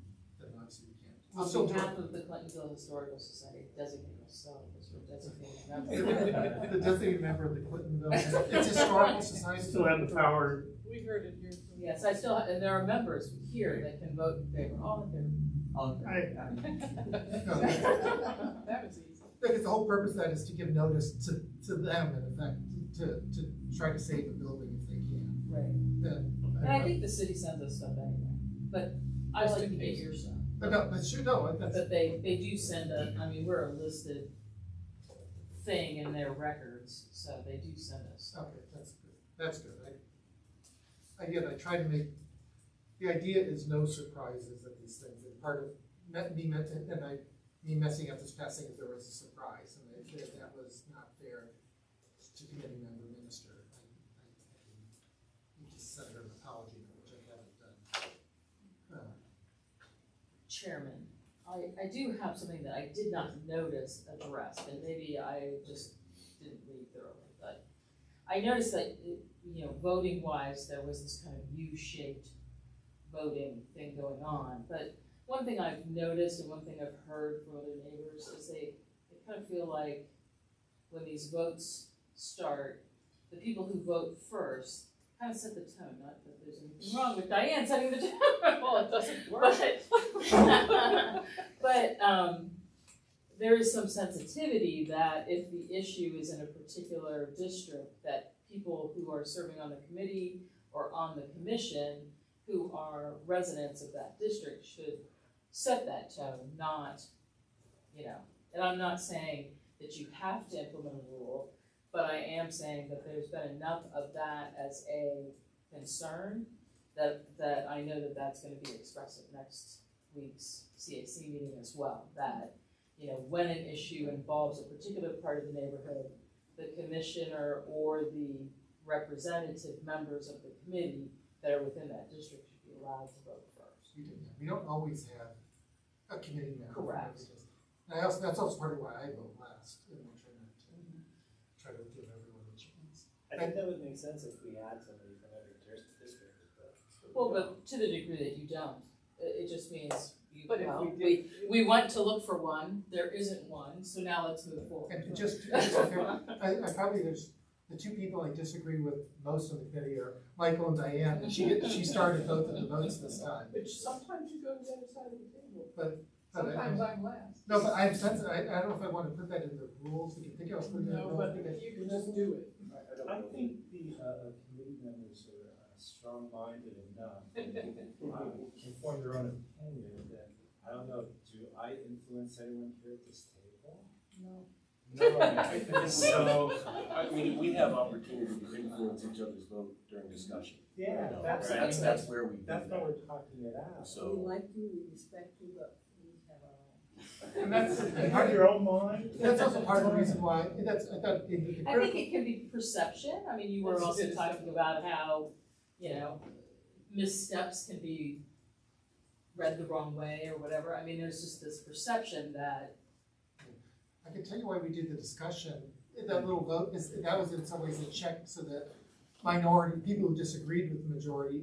obviously we can't. We'll still On do behalf it. of the Clintonville Historical Society, designate yourself as your designated member. The designated member of the Clintonville, it's historical society. Still have the power. We heard it here. Yes, I still, and there are members here that can vote in favor, all in favor. All in favor? No, That was easy. because the whole purpose of that is to give notice to them, in effect, to try to save the building if they can. Right. Then, And I think the city sends us stuff anyway, but I like to get your stuff. But no, but sure, no, that's. But they do send I mean, we're a listed thing in their records, so they do send us stuff. Okay, that's good. That's good. Again, I try to make, the idea is no surprises at these things. And part of me messing up this past thing is there was a surprise, and that was not fair to committee member minister. I need to send her an apology, which I haven't done. Chairman, I do have something that I did not notice addressed, and maybe I just didn't read thoroughly, but I noticed that, voting wise, there was this kind of U-shaped voting thing going on, but one thing I've noticed and one thing I've heard from other neighbors is they kind of feel like when these votes start, the people who vote first kind of set the tone. Not that there's anything wrong with Diane setting the tone. Well, it doesn't work. But there is some sensitivity that if the issue is in a particular district, that people who are serving on the committee or on the commission who are residents of that district should set that tone, not, and I'm not saying that you have to implement a rule, but I am saying that there's been enough of that as a concern that I know that that's gonna be expressed at next week's CAC meeting as well, that, when an issue involves a particular part of the neighborhood, the commissioner or the representative members of the committee that are within that district should be allowed to vote first. We don't always have a committee member. Correct. That's also part of why I vote last, and we're try to give everyone a chance. I think that would make sense if we had somebody from every district. Well, but to the degree that you don't, it just means But if we did- we went to look for one, there isn't one, so now let's move forward. And I probably, there's the two people I disagree with most on the committee are Michael and Diane, and she started both of the votes this time. But sometimes you go to the other side of the table. But Sometimes I'm last. No, but I'm sensitive, I don't know if I want to put that in the rules, we can think of putting it in the No, rules. but you can just do it. I think the committee members are strong-minded enough to form their own opinion. That I don't know. Do I influence anyone here at this table? No. No. So I mean, we have opportunity to influence each other's vote during discussion. yeah, You know, that's that's where we do that's why that. we're talking it out. So, like you, we respect you, but we have our own. And that's, You have your own mind? that's also part of the reason why, I thought in the I critical. think it can be perception. I mean, you were also talking about how, missteps can be read the wrong way or whatever. I mean, there's just this perception that. I can tell you why we did the discussion, that little vote, that was in some ways a check so that minority, people who disagreed with the majority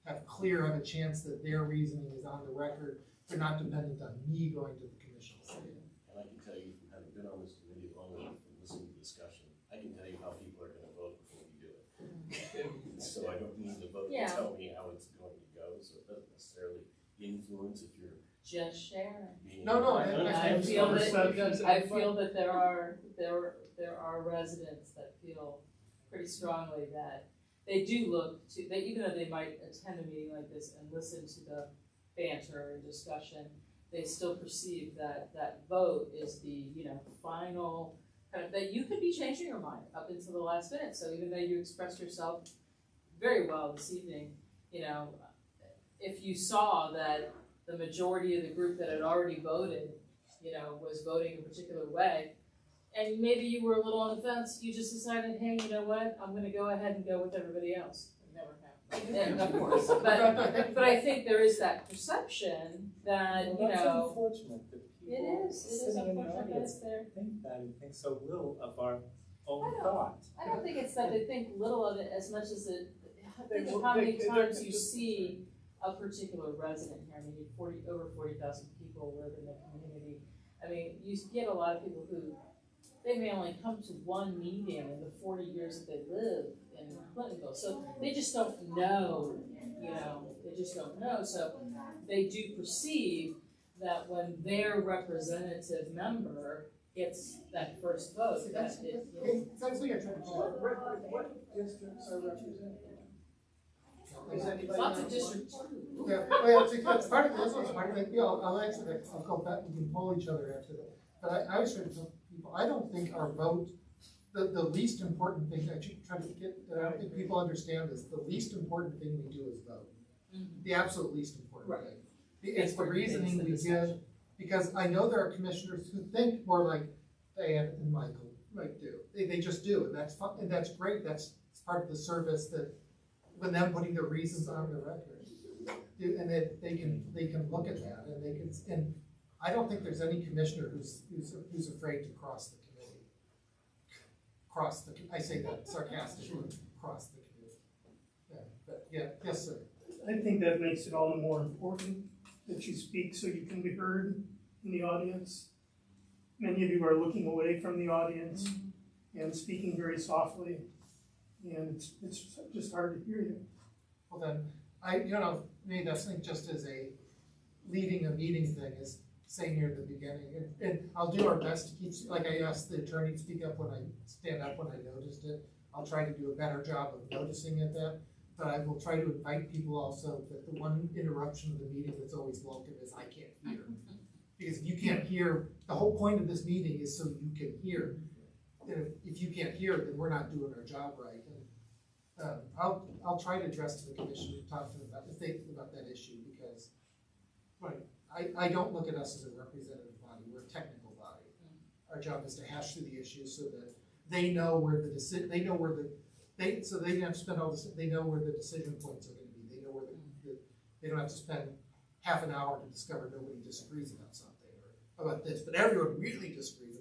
have a chance that their reasoning is on the record. They're not dependent on me going to the commission. and I can tell you from having been on this committee long enough and listening to discussion, I can tell you how people are gonna vote before we do it. So I don't need the vote to Yeah. tell me how it's going to go, so it doesn't necessarily influence if you're Just sharing. being. No, I feel Perception. that there are residents that feel pretty strongly that they do look to, that even though they might attend a meeting like this and listen to the banter and discussion, they still perceive that that vote is the, final, kind of, that you could be changing your mind up until the last minute. So even though you expressed yourself very well this evening, if you saw that the majority of the group that had already voted, was voting a particular way, and maybe you were a little on the fence, you just decided, hey, you know what, I'm gonna go ahead and go with everybody else. It never happened. And of course, but I think there is that perception that, you That's know, unfortunate that it people is sitting in the unfortunate that audience it's there. think that and think so little of our own I don't- thought. I don't think it's that they think little of it as much as it, think They- of how many they- times they- you see a particular resident here. I mean, you over 40,000 people live in the community. I mean, you get a lot of people who, they may only come to one meeting in the 40 years that they live in Clintonville. So they just don't know, you know, they just don't know. So they do perceive that when their representative member gets that first vote, that it, you know, It's actually a tradition. What districts are represented? Is anybody? lots of know? districts too. Yeah, well, it's part of this, part of it, yeah, I'll answer that, I'll go back, we can poll each other after that. But I was trying to tell people, I don't think our vote, the least important thing, I should try to get, I don't think people understand this, the least important thing we do is vote. The absolute least important thing. It's the reasoning we give, because I know there are commissioners who think more like Diane and Michael might do. They just do, and that's fun, and that's great, that's part of the service that, when them putting their reasons on the record. And that they can look at that, and they can, and I don't think there's any commissioner who's afraid to cross the committee. I say that sarcastically, cross the committee. Yeah, but yeah, yes, sir. I think that makes it all the more important that you speak so you can be heard in the audience. Many of you are looking away from the audience and speaking very softly, and it's just hard to hear you. Well then, maybe that's not just as a leading a meeting thing, is saying near the beginning, and I'll do our best to keep, like I asked the attorney to speak up when I stand up when I noticed it. I'll try to do a better job of noticing it then, but I will try to invite people also, that the one interruption of the meeting that's always welcome is I can't hear. Because if you can't hear, the whole point of this meeting is so you can hear. And if you can't hear, then we're not doing our job right. And I'll try to address to the commission, talk to them about that issue, because I don't look at us as a representative body, we're a technical body. Our job is to hash through the issues so that they know where the so they don't have to spend all this, they know where the decision points are gonna be, they know where they don't have to spend half an hour to discover nobody disagrees about something, or about this, but everyone really disagrees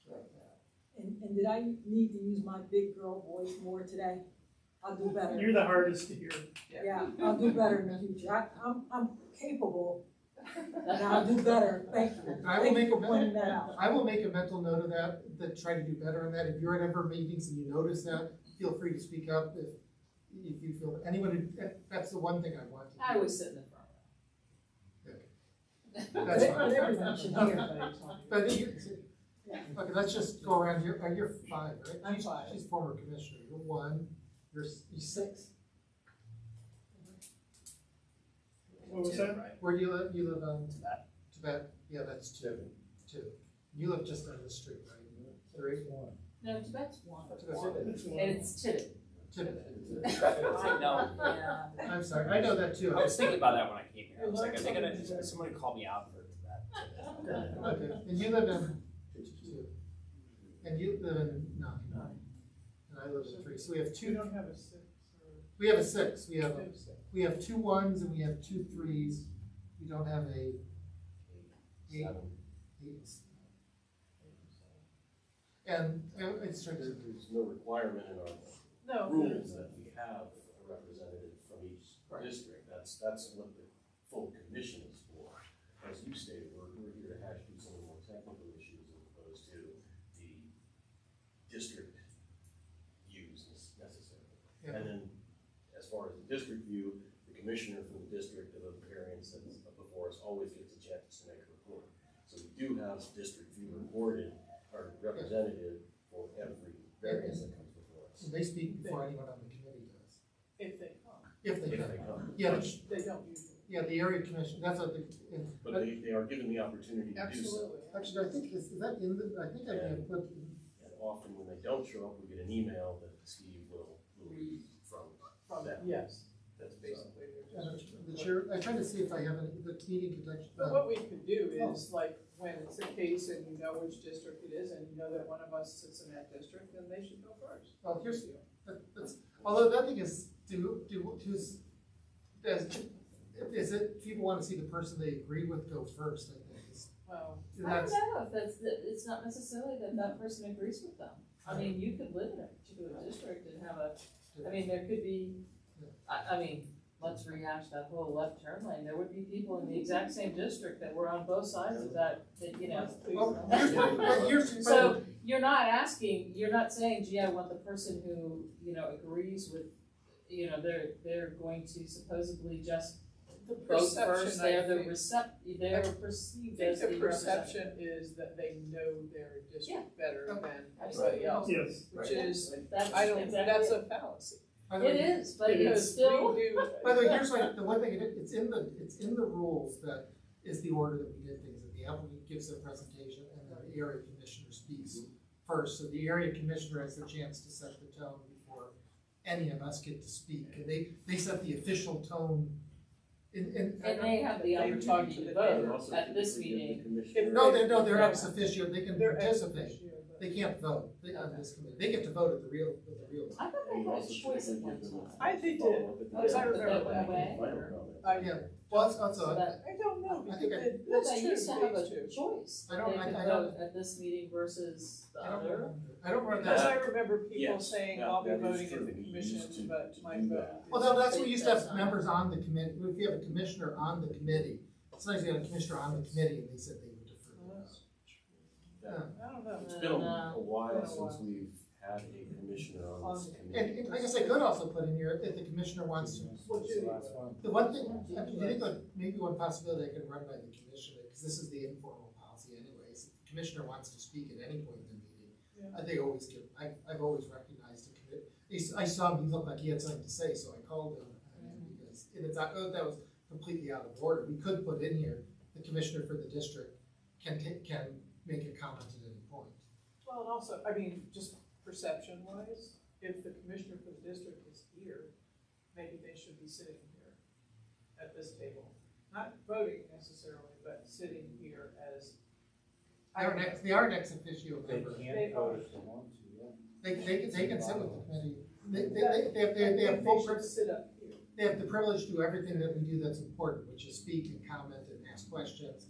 about that. And did I need to use my big girl voice more today? I'll do better. You're the hardest to hear. Yeah, I'll do better in the future. I'm capable, and I'll do better. Thank you. I will make a pointing that out. I will make a mental note of that try to do better on that. If you're at ever meetings and you notice that, feel free to speak up if you feel, that's the one thing I want to do. I always sit in the front row. That's fine. Everyone should hear. But okay, let's just go around here. You're 5, right? I'm 5. She's former commissioner. You're 1. You're 6. What was that? Where do you live? You live on Tibet. Tibet. Yeah, that's 2. You live just down the street, right? 3. No, Tibet's 1. Tibet's And it's Tibbet. I know. Yeah. I'm sorry. I know that too. I was thinking about that when I came here. I was like, are they gonna, someone call me out for that? Okay, and you live in 2. And you live in 9. And I live in 3. So we have 2. We don't have a 6 or. We have a 6. We have 6. 2 1s and we have 2 3s. We don't have a 8. And it's true. There's no requirement in our No. rules that we have a representative from each district. That's what the full commission is for. As you stated, we're here to hash through some of the more technical issues as opposed to the district views necessarily. Yeah. And then, as far as the district view, the commissioner from the district of Variance that's before us always gets a chance to make a report. So we do have district view recorded, or representative for every variance that comes before us. They speak before anyone on the committee does. If they come. If they If come. they come. Yeah, Which they don't usually. yeah, the area commission, that's what But they are given the opportunity to do so. Absolutely. actually, I think, is that in the, I think I may have put, And often when they don't show up, we get an email that Steve will read from From them. yes. That's basically. the Chair, I'm trying to see if I have any, the meeting conduct. But what we could do is, like, when it's a case and you know which district it is, and you know that one of us sits in that district, then they should go first. Well, here's, that's, although that thing is, who's, is it, people wanna see the person they agree with go first, I think. Well, I don't know if that's, it's not necessarily that that person agrees with them. I mean, you could live in a particular district and have I mean, there could be, I mean, let's rehash that whole left turn lane. There would be people in the exact same district that were on both sides of that, you know. So you're not asking, you're not saying, gee, I want the person who, you know, agrees with, you know, they're going to supposedly just vote first, they're perceived as the the perception is that they know their district better than anybody else, Yes. which is, That's that's a fallacy. It is, but it's still. By the way, here's like, the one thing, it's in the rules that is the order that we did things, that the applicant gives a presentation and then the area commissioner speaks first, so the area commissioner has the chance to set the tone before any of us get to speak, and they set the official tone And they have the opportunity to vote at this meeting. No, they're ex officio, they can participate, they can't vote on this committee, they get to vote at the real. I thought they had a choice at one time. I think did, because I remember But that that. went away. Yeah, well, it's also, So that- I don't know, I think because But that's they true, used to have a these two. choice. I don't- They could I vote don't- at this meeting versus the I don't other. remember, I don't remember Because that. I remember people Yes, saying, that- I'll be that is voting true. at the We commission, used to but my do vote. that. Well, no, that's what we used to have members on the committee, if you have a commissioner on the committee, sometimes you had a commissioner on the committee and they said they would defer to us. I don't know. It's been a while since we've had a commissioner on this committee. And I guess I could also put in here, if the commissioner wants to, the one thing, I think like maybe one possibility I could run by the commissioner, because this is the informal policy anyways, if the commissioner wants to speak at any point in the meeting, they always give, I've always recognized a commit, I saw him, he looked like he had something to say, so I called him, because, and it's not, that was completely out of order, we could put in here, the commissioner for the district can make a comment at any point. Well, and also, I mean, just perception wise, if the commissioner for the district is here, maybe they should be sitting here at this table. Not voting necessarily, but sitting here as. They are ex officio They members. can't vote if they want to, yeah. They can sit with the committee. They have full privilege. Sit up here. They have the privilege to do everything that we do that's important, which is speak and comment and ask questions.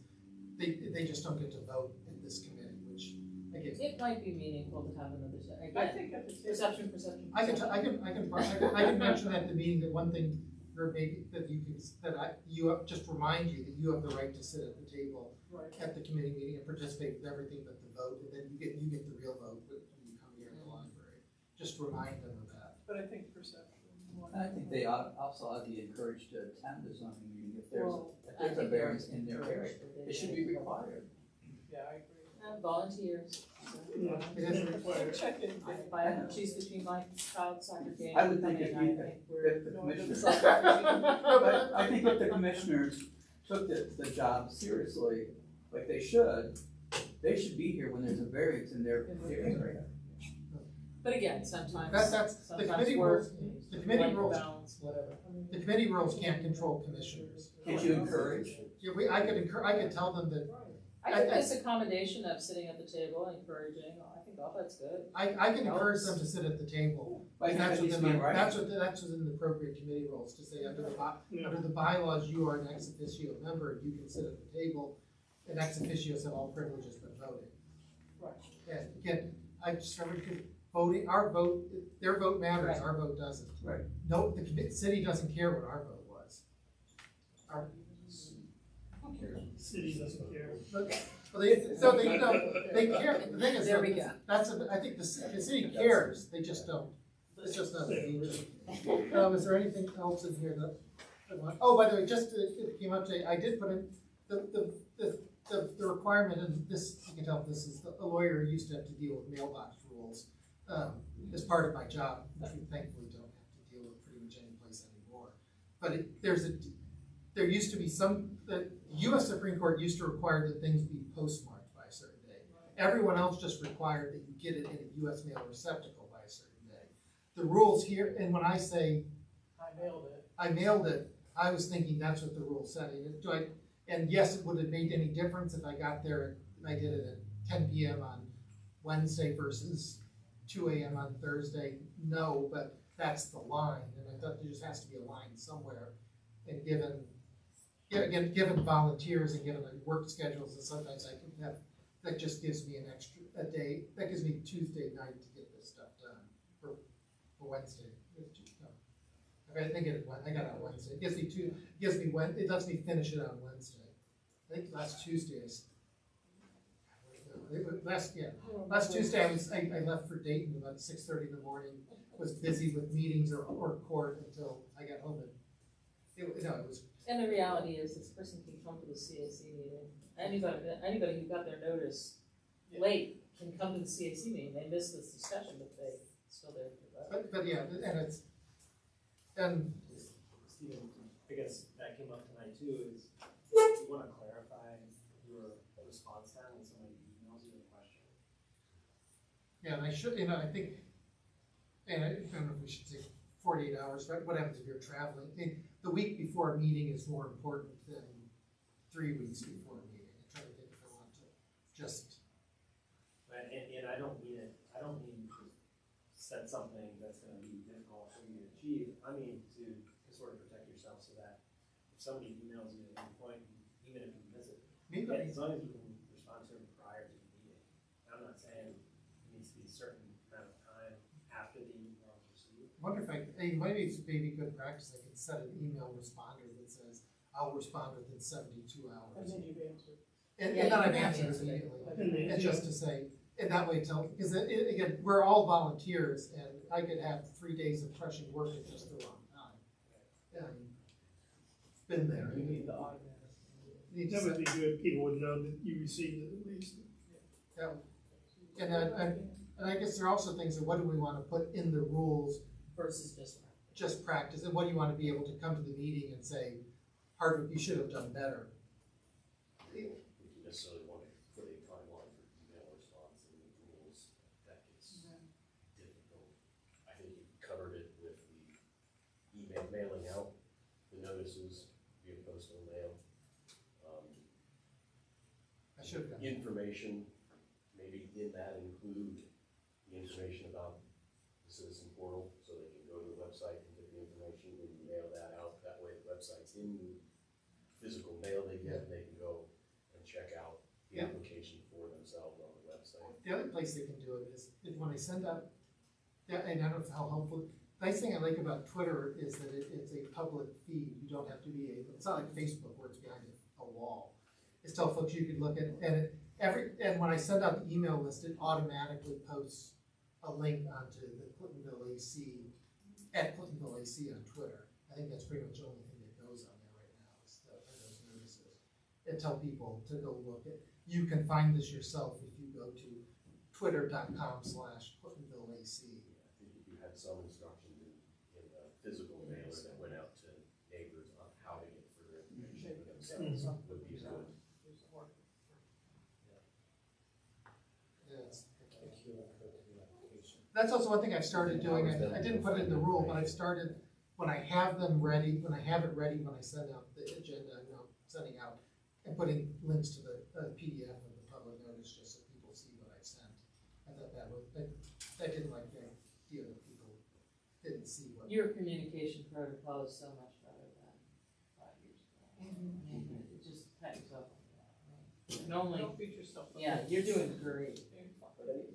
They just don't get to vote in this committee, which, again. It might be meaningful to have another, I think if it's. perception. I can mention at the meeting that one thing, or maybe that just remind you that you have the right to sit at the table at the committee meeting and participate with everything but the vote, and then you get the real vote when you come here in the library. Just remind them of that. But I think perception. I think they also ought to be encouraged to attend the zoning meeting if there's Well, a variance in their area. It should be required. Yeah, I agree. Volunteers. Yeah, It is required. Check in. If I have to choose between my child's soccer game. I would think and if I you, think we're. if the No, it commissioners, doesn't sound but I think if the commissioners took the job seriously, like they should be here when there's a variance in their area. But again, sometimes. That's, the sometimes committee we're rules, the committee like rules, balance, whatever. the committee rules can't control commissioners. Can't you encourage? Yeah, I could tell them that, I think this accommodation of sitting at the table, encouraging, I think all that's good. I can encourage them to sit at the table. Like, And that's that needs to within, be right. that's within the appropriate committee rules, to say under the bylaws, you are an ex officio member, you can sit at the table, and ex officios have all privileges but voting. Right. And again, I just remember, voting, our vote, their vote matters, our vote doesn't. Right. No, the city doesn't care what our vote was. City doesn't care. Well, they care, the thing is, There we go. I think the city cares, they just don't, it's just not a feature. Is there anything else in here that, oh, by the way, just, it came up today, I did put in, the requirement, and this, you can tell this is, a lawyer used to have to deal with mailbox rules, as part of my job, which we thankfully don't have to deal with pretty much any place anymore. But there used to be the US Supreme Court used to require that things be postmarked by a certain day. Everyone else just required that you get it in a US mail receptacle by a certain day. The rules here, and when I say I mailed it. I mailed it, I was thinking that's what the rule said, and yes, would it make any difference if I got there, and I did it at 10 PM on Wednesday versus 2 AM on Thursday? No, but that's the line, and I thought there just has to be a line somewhere. And given volunteers and given like work schedules, and sometimes I can have, that just gives me a day, that gives me Tuesday night to get this stuff done, for Wednesday. I think I got it on Wednesday. It it lets me finish it on Wednesday. I think last Tuesday last Tuesday I left for Dayton about 6:30 in the morning, was busy with meetings or court until I got home, and it was. And the reality is, this person can come to the CAC meeting. Anybody who got their notice late can come to the CAC meeting. They missed this discussion, but they still there for that. But yeah, and Stephen, I guess that came up tonight too, is you wanna clarify your response time when somebody emails you a question. yeah, and I should, I think, and I don't know if we should say 48 hours, but what happens if you're traveling? The week before a meeting is more important than 3 weeks before a meeting. I try to think if I want to just. And I don't mean to set something that's gonna be difficult for you to achieve. I mean to sort of protect yourself so that if somebody emails you at any point, even if you miss it, as long as you can respond to them prior to the meeting. I'm not saying it needs to be a certain amount of time after the email is received. I wonder if maybe it's maybe good practice. I can set an email responder that says, I'll respond within 72 hours. And then you've answered. And then I've answered immediately. And just to say, and that way because again, we're all volunteers, and I could have 3 days of crushing work at just the wrong time. It's been there. You need the automatic. That would be good, people would know that you received it at least. Yeah. And I guess there are also things that what do we want to put in the rules versus just practice, and what do you want to be able to come to the meeting and say, Hardwick, you should have done better. Would you necessarily want to put a timeline for email response in the rules? That gets difficult. I think you covered it with the mailing out the notices via postal mail. I should have done information, maybe in that include the information about the citizen portal, so they can go to the website and get the information and mail that out. That way the website's in the physical mail they get, and they can go and check out the application for themselves on the website. The other place they can do it is when they send out, and I don't know how helpful. The nice thing I like about Twitter is that it's a public feed. You don't have to be it's not like Facebook where it's behind a wall. It's tell folks you can look at, and when I send out the email list, it automatically posts a link onto the Clintonville AC at Clintonville AC on Twitter. I think that's pretty much the only thing that goes on there right now is those notices. And tell people to go look at. You can find this yourself if you go to twitter.com/ClintonvilleAC. I think if you had some instructions in the physical mailer that went out to neighbors on how to get further information for themselves would be good. That's also one thing I've started doing. I didn't put it in the rule, but I've started when I have it ready, when I send out the agenda, sending out and putting links to the PDF of the public notice just so people see what I've sent. I thought I didn't like the idea that people didn't see what. Your communication protocol is so much better than 5 years ago. It just tightens up. Normally, Don't beat yourself up. yeah, you're doing great.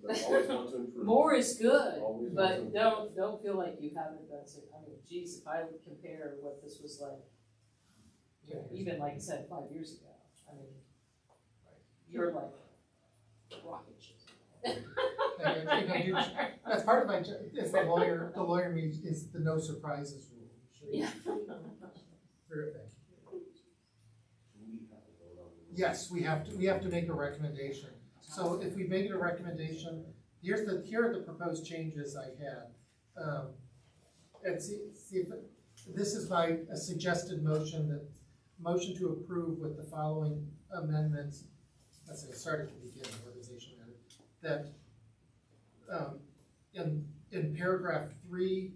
But always want to improve. More is good, Always but want to don't feel like you haven't done so. I mean, geez, if I would compare what this was like, even like I said, 5 years ago, I mean, you're like rocket ships. That's part of my job. As the lawyer. The lawyer means is the no surprises rule. Yeah. Yes, we have to make a recommendation. So if we make a recommendation, here are the proposed changes I had. And see if this is a suggested motion to approve with the following amendments. Let's say start at the beginning, organization that in paragraph 3,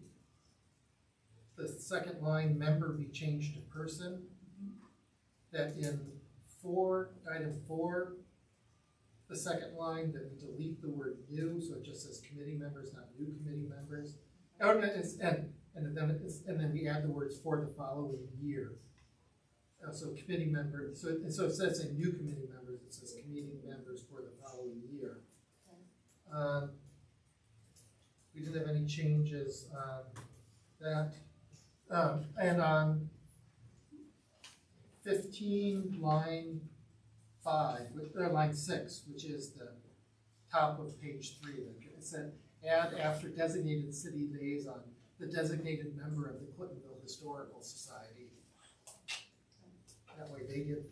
the second line, member be changed to person. That in item 4, the second line, that we delete the word new, so it just says committee members, not new committee members. And then we add the words for the following year. So committee members, so it says in new committee members, it says committee members for the following year. We didn't have any changes on that. And on 15, line 5, line 6, which is the top of page 3, it said, add after designated city liaison, the designated member of the Clintonville Historical Society. That way they get,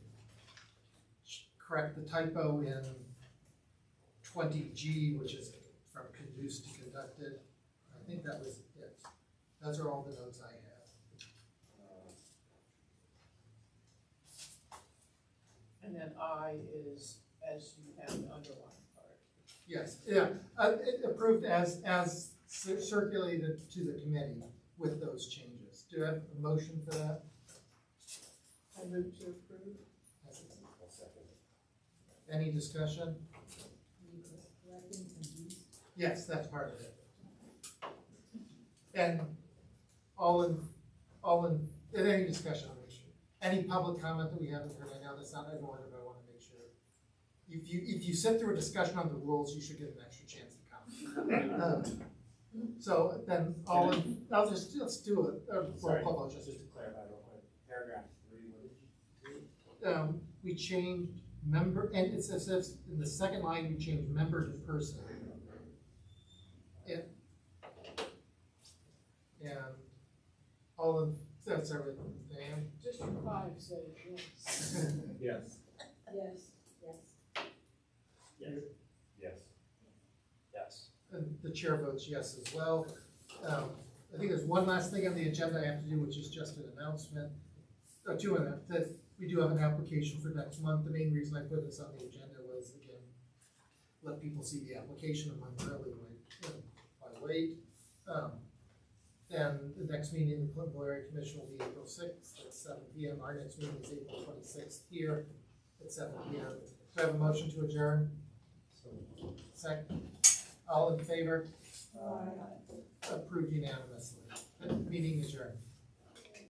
correct the typo in 20G, which is from conduced to conducted. I think that was it. Those are all the notes I have. And then I is as you have the underlying part. Yes, yeah, it approved as circulated to the committee with those changes. Do I have a motion for that? I move to approve. I'll second it. Any discussion? Yes, that's part of it. And any discussion on the issue? Any public comment that we haven't heard? I know that's not everyone, but I want to make sure. If you sit through a discussion on the rules, you should get an extra chance to comment. So then let's do a roll call vote. Just to clarify real quick, paragraph 3, what did you do? We changed member, and it says in the second line, we changed member to person. And that's everything, Dan? District 5 says yes. Yes. Yes. Yes. Yes. Yes. And the chair votes yes as well. I think there's one last thing on the agenda I have to do, which is just an announcement. That we do have an application for next month. The main reason I put this on the agenda was, again, let people see the application a month early by wait. And the next meeting, the Clintonville Area Commission will be April 6th at 7 p.m. Our next meeting is April 26th here at 7 p.m. Do I have a motion to adjourn? Second. All in favor? Approved unanimously. Meeting adjourned.